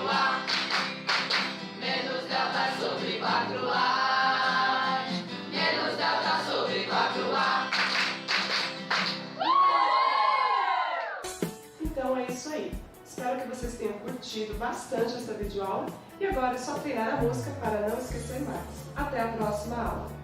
4A. Menos delta sobre 4A. Menos delta sobre 4A. Então é isso aí. Espero que vocês tenham curtido bastante essa videoaula. E agora é só treinar a música para não esquecer mais. Até a próxima aula.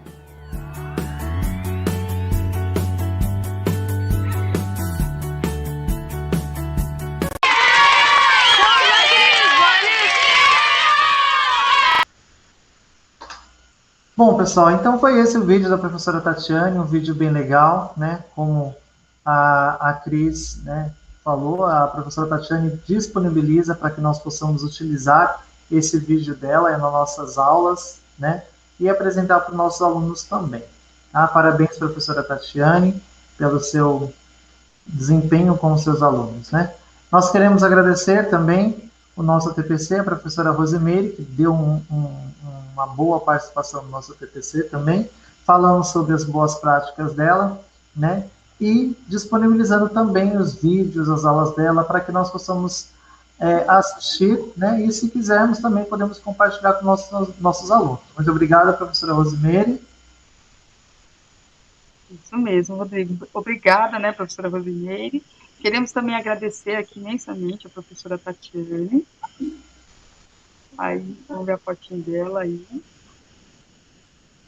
Bom, pessoal, então foi esse o vídeo da professora Tatiane, um vídeo bem legal, né? Como a Cris, né, falou, a professora Tatiane disponibiliza para que nós possamos utilizar esse vídeo dela nas nossas aulas, né? E apresentar para os nossos alunos também. Tá? Parabéns, professora Tatiane, pelo seu desempenho com os seus alunos, né? Nós queremos agradecer também o nosso TPC, a professora Rosimeire, que deu uma boa participação no nosso TPC também, falando sobre as boas práticas dela, né? E disponibilizando também os vídeos, as aulas dela, para que nós possamos assistir, né? E se quisermos também podemos compartilhar com nossos alunos. Muito obrigado, professora Rosimeire. Isso mesmo, Rodrigo. Obrigada, né, professora Rosimeire. Queremos também agradecer aqui imensamente a professora Tatiane. Aí, vamos ver a fotinha dela aí.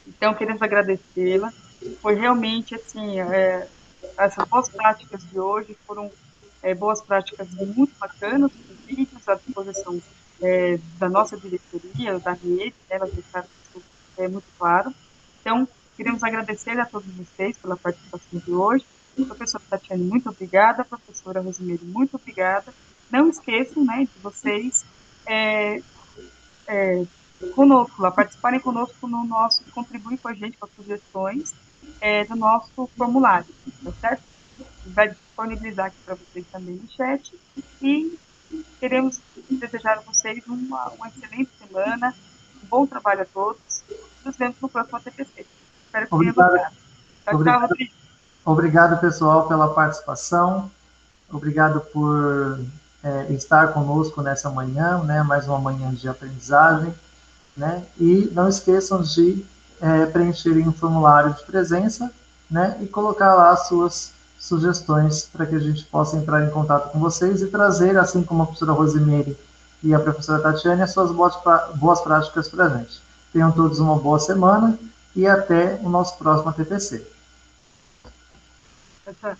Então, queremos agradecê-la. Foi realmente, assim, essas boas práticas de hoje foram boas práticas muito bacanas, com vídeos à disposição da nossa diretoria, da rede, elas deixaram isso muito claro. Então, queremos agradecer a todos vocês pela participação de hoje. Professora Tatiane, muito obrigada. Professora Rosimeire, muito obrigada. Não esqueçam, né, de vocês conosco, lá, participarem conosco no nosso, contribuir com a gente com as sugestões do nosso formulário, tá certo? Vai disponibilizar aqui para vocês também no chat. E queremos desejar a vocês uma excelente semana, um bom trabalho a todos. Nos vemos no próximo TPC. Espero que tenham gostado. Tchau, Rodrigo. Obrigado, pessoal, pela participação. Obrigado por estar conosco nessa manhã, né? Mais uma manhã de aprendizagem, né? E não esqueçam de preencherem o formulário de presença, né? E colocar lá as suas sugestões para que a gente possa entrar em contato com vocês e trazer, assim como a professora Rosimeire e a professora Tatiane, as suas boas práticas para a gente. Tenham todos uma boa semana e até o nosso próximo TPC. Tchau.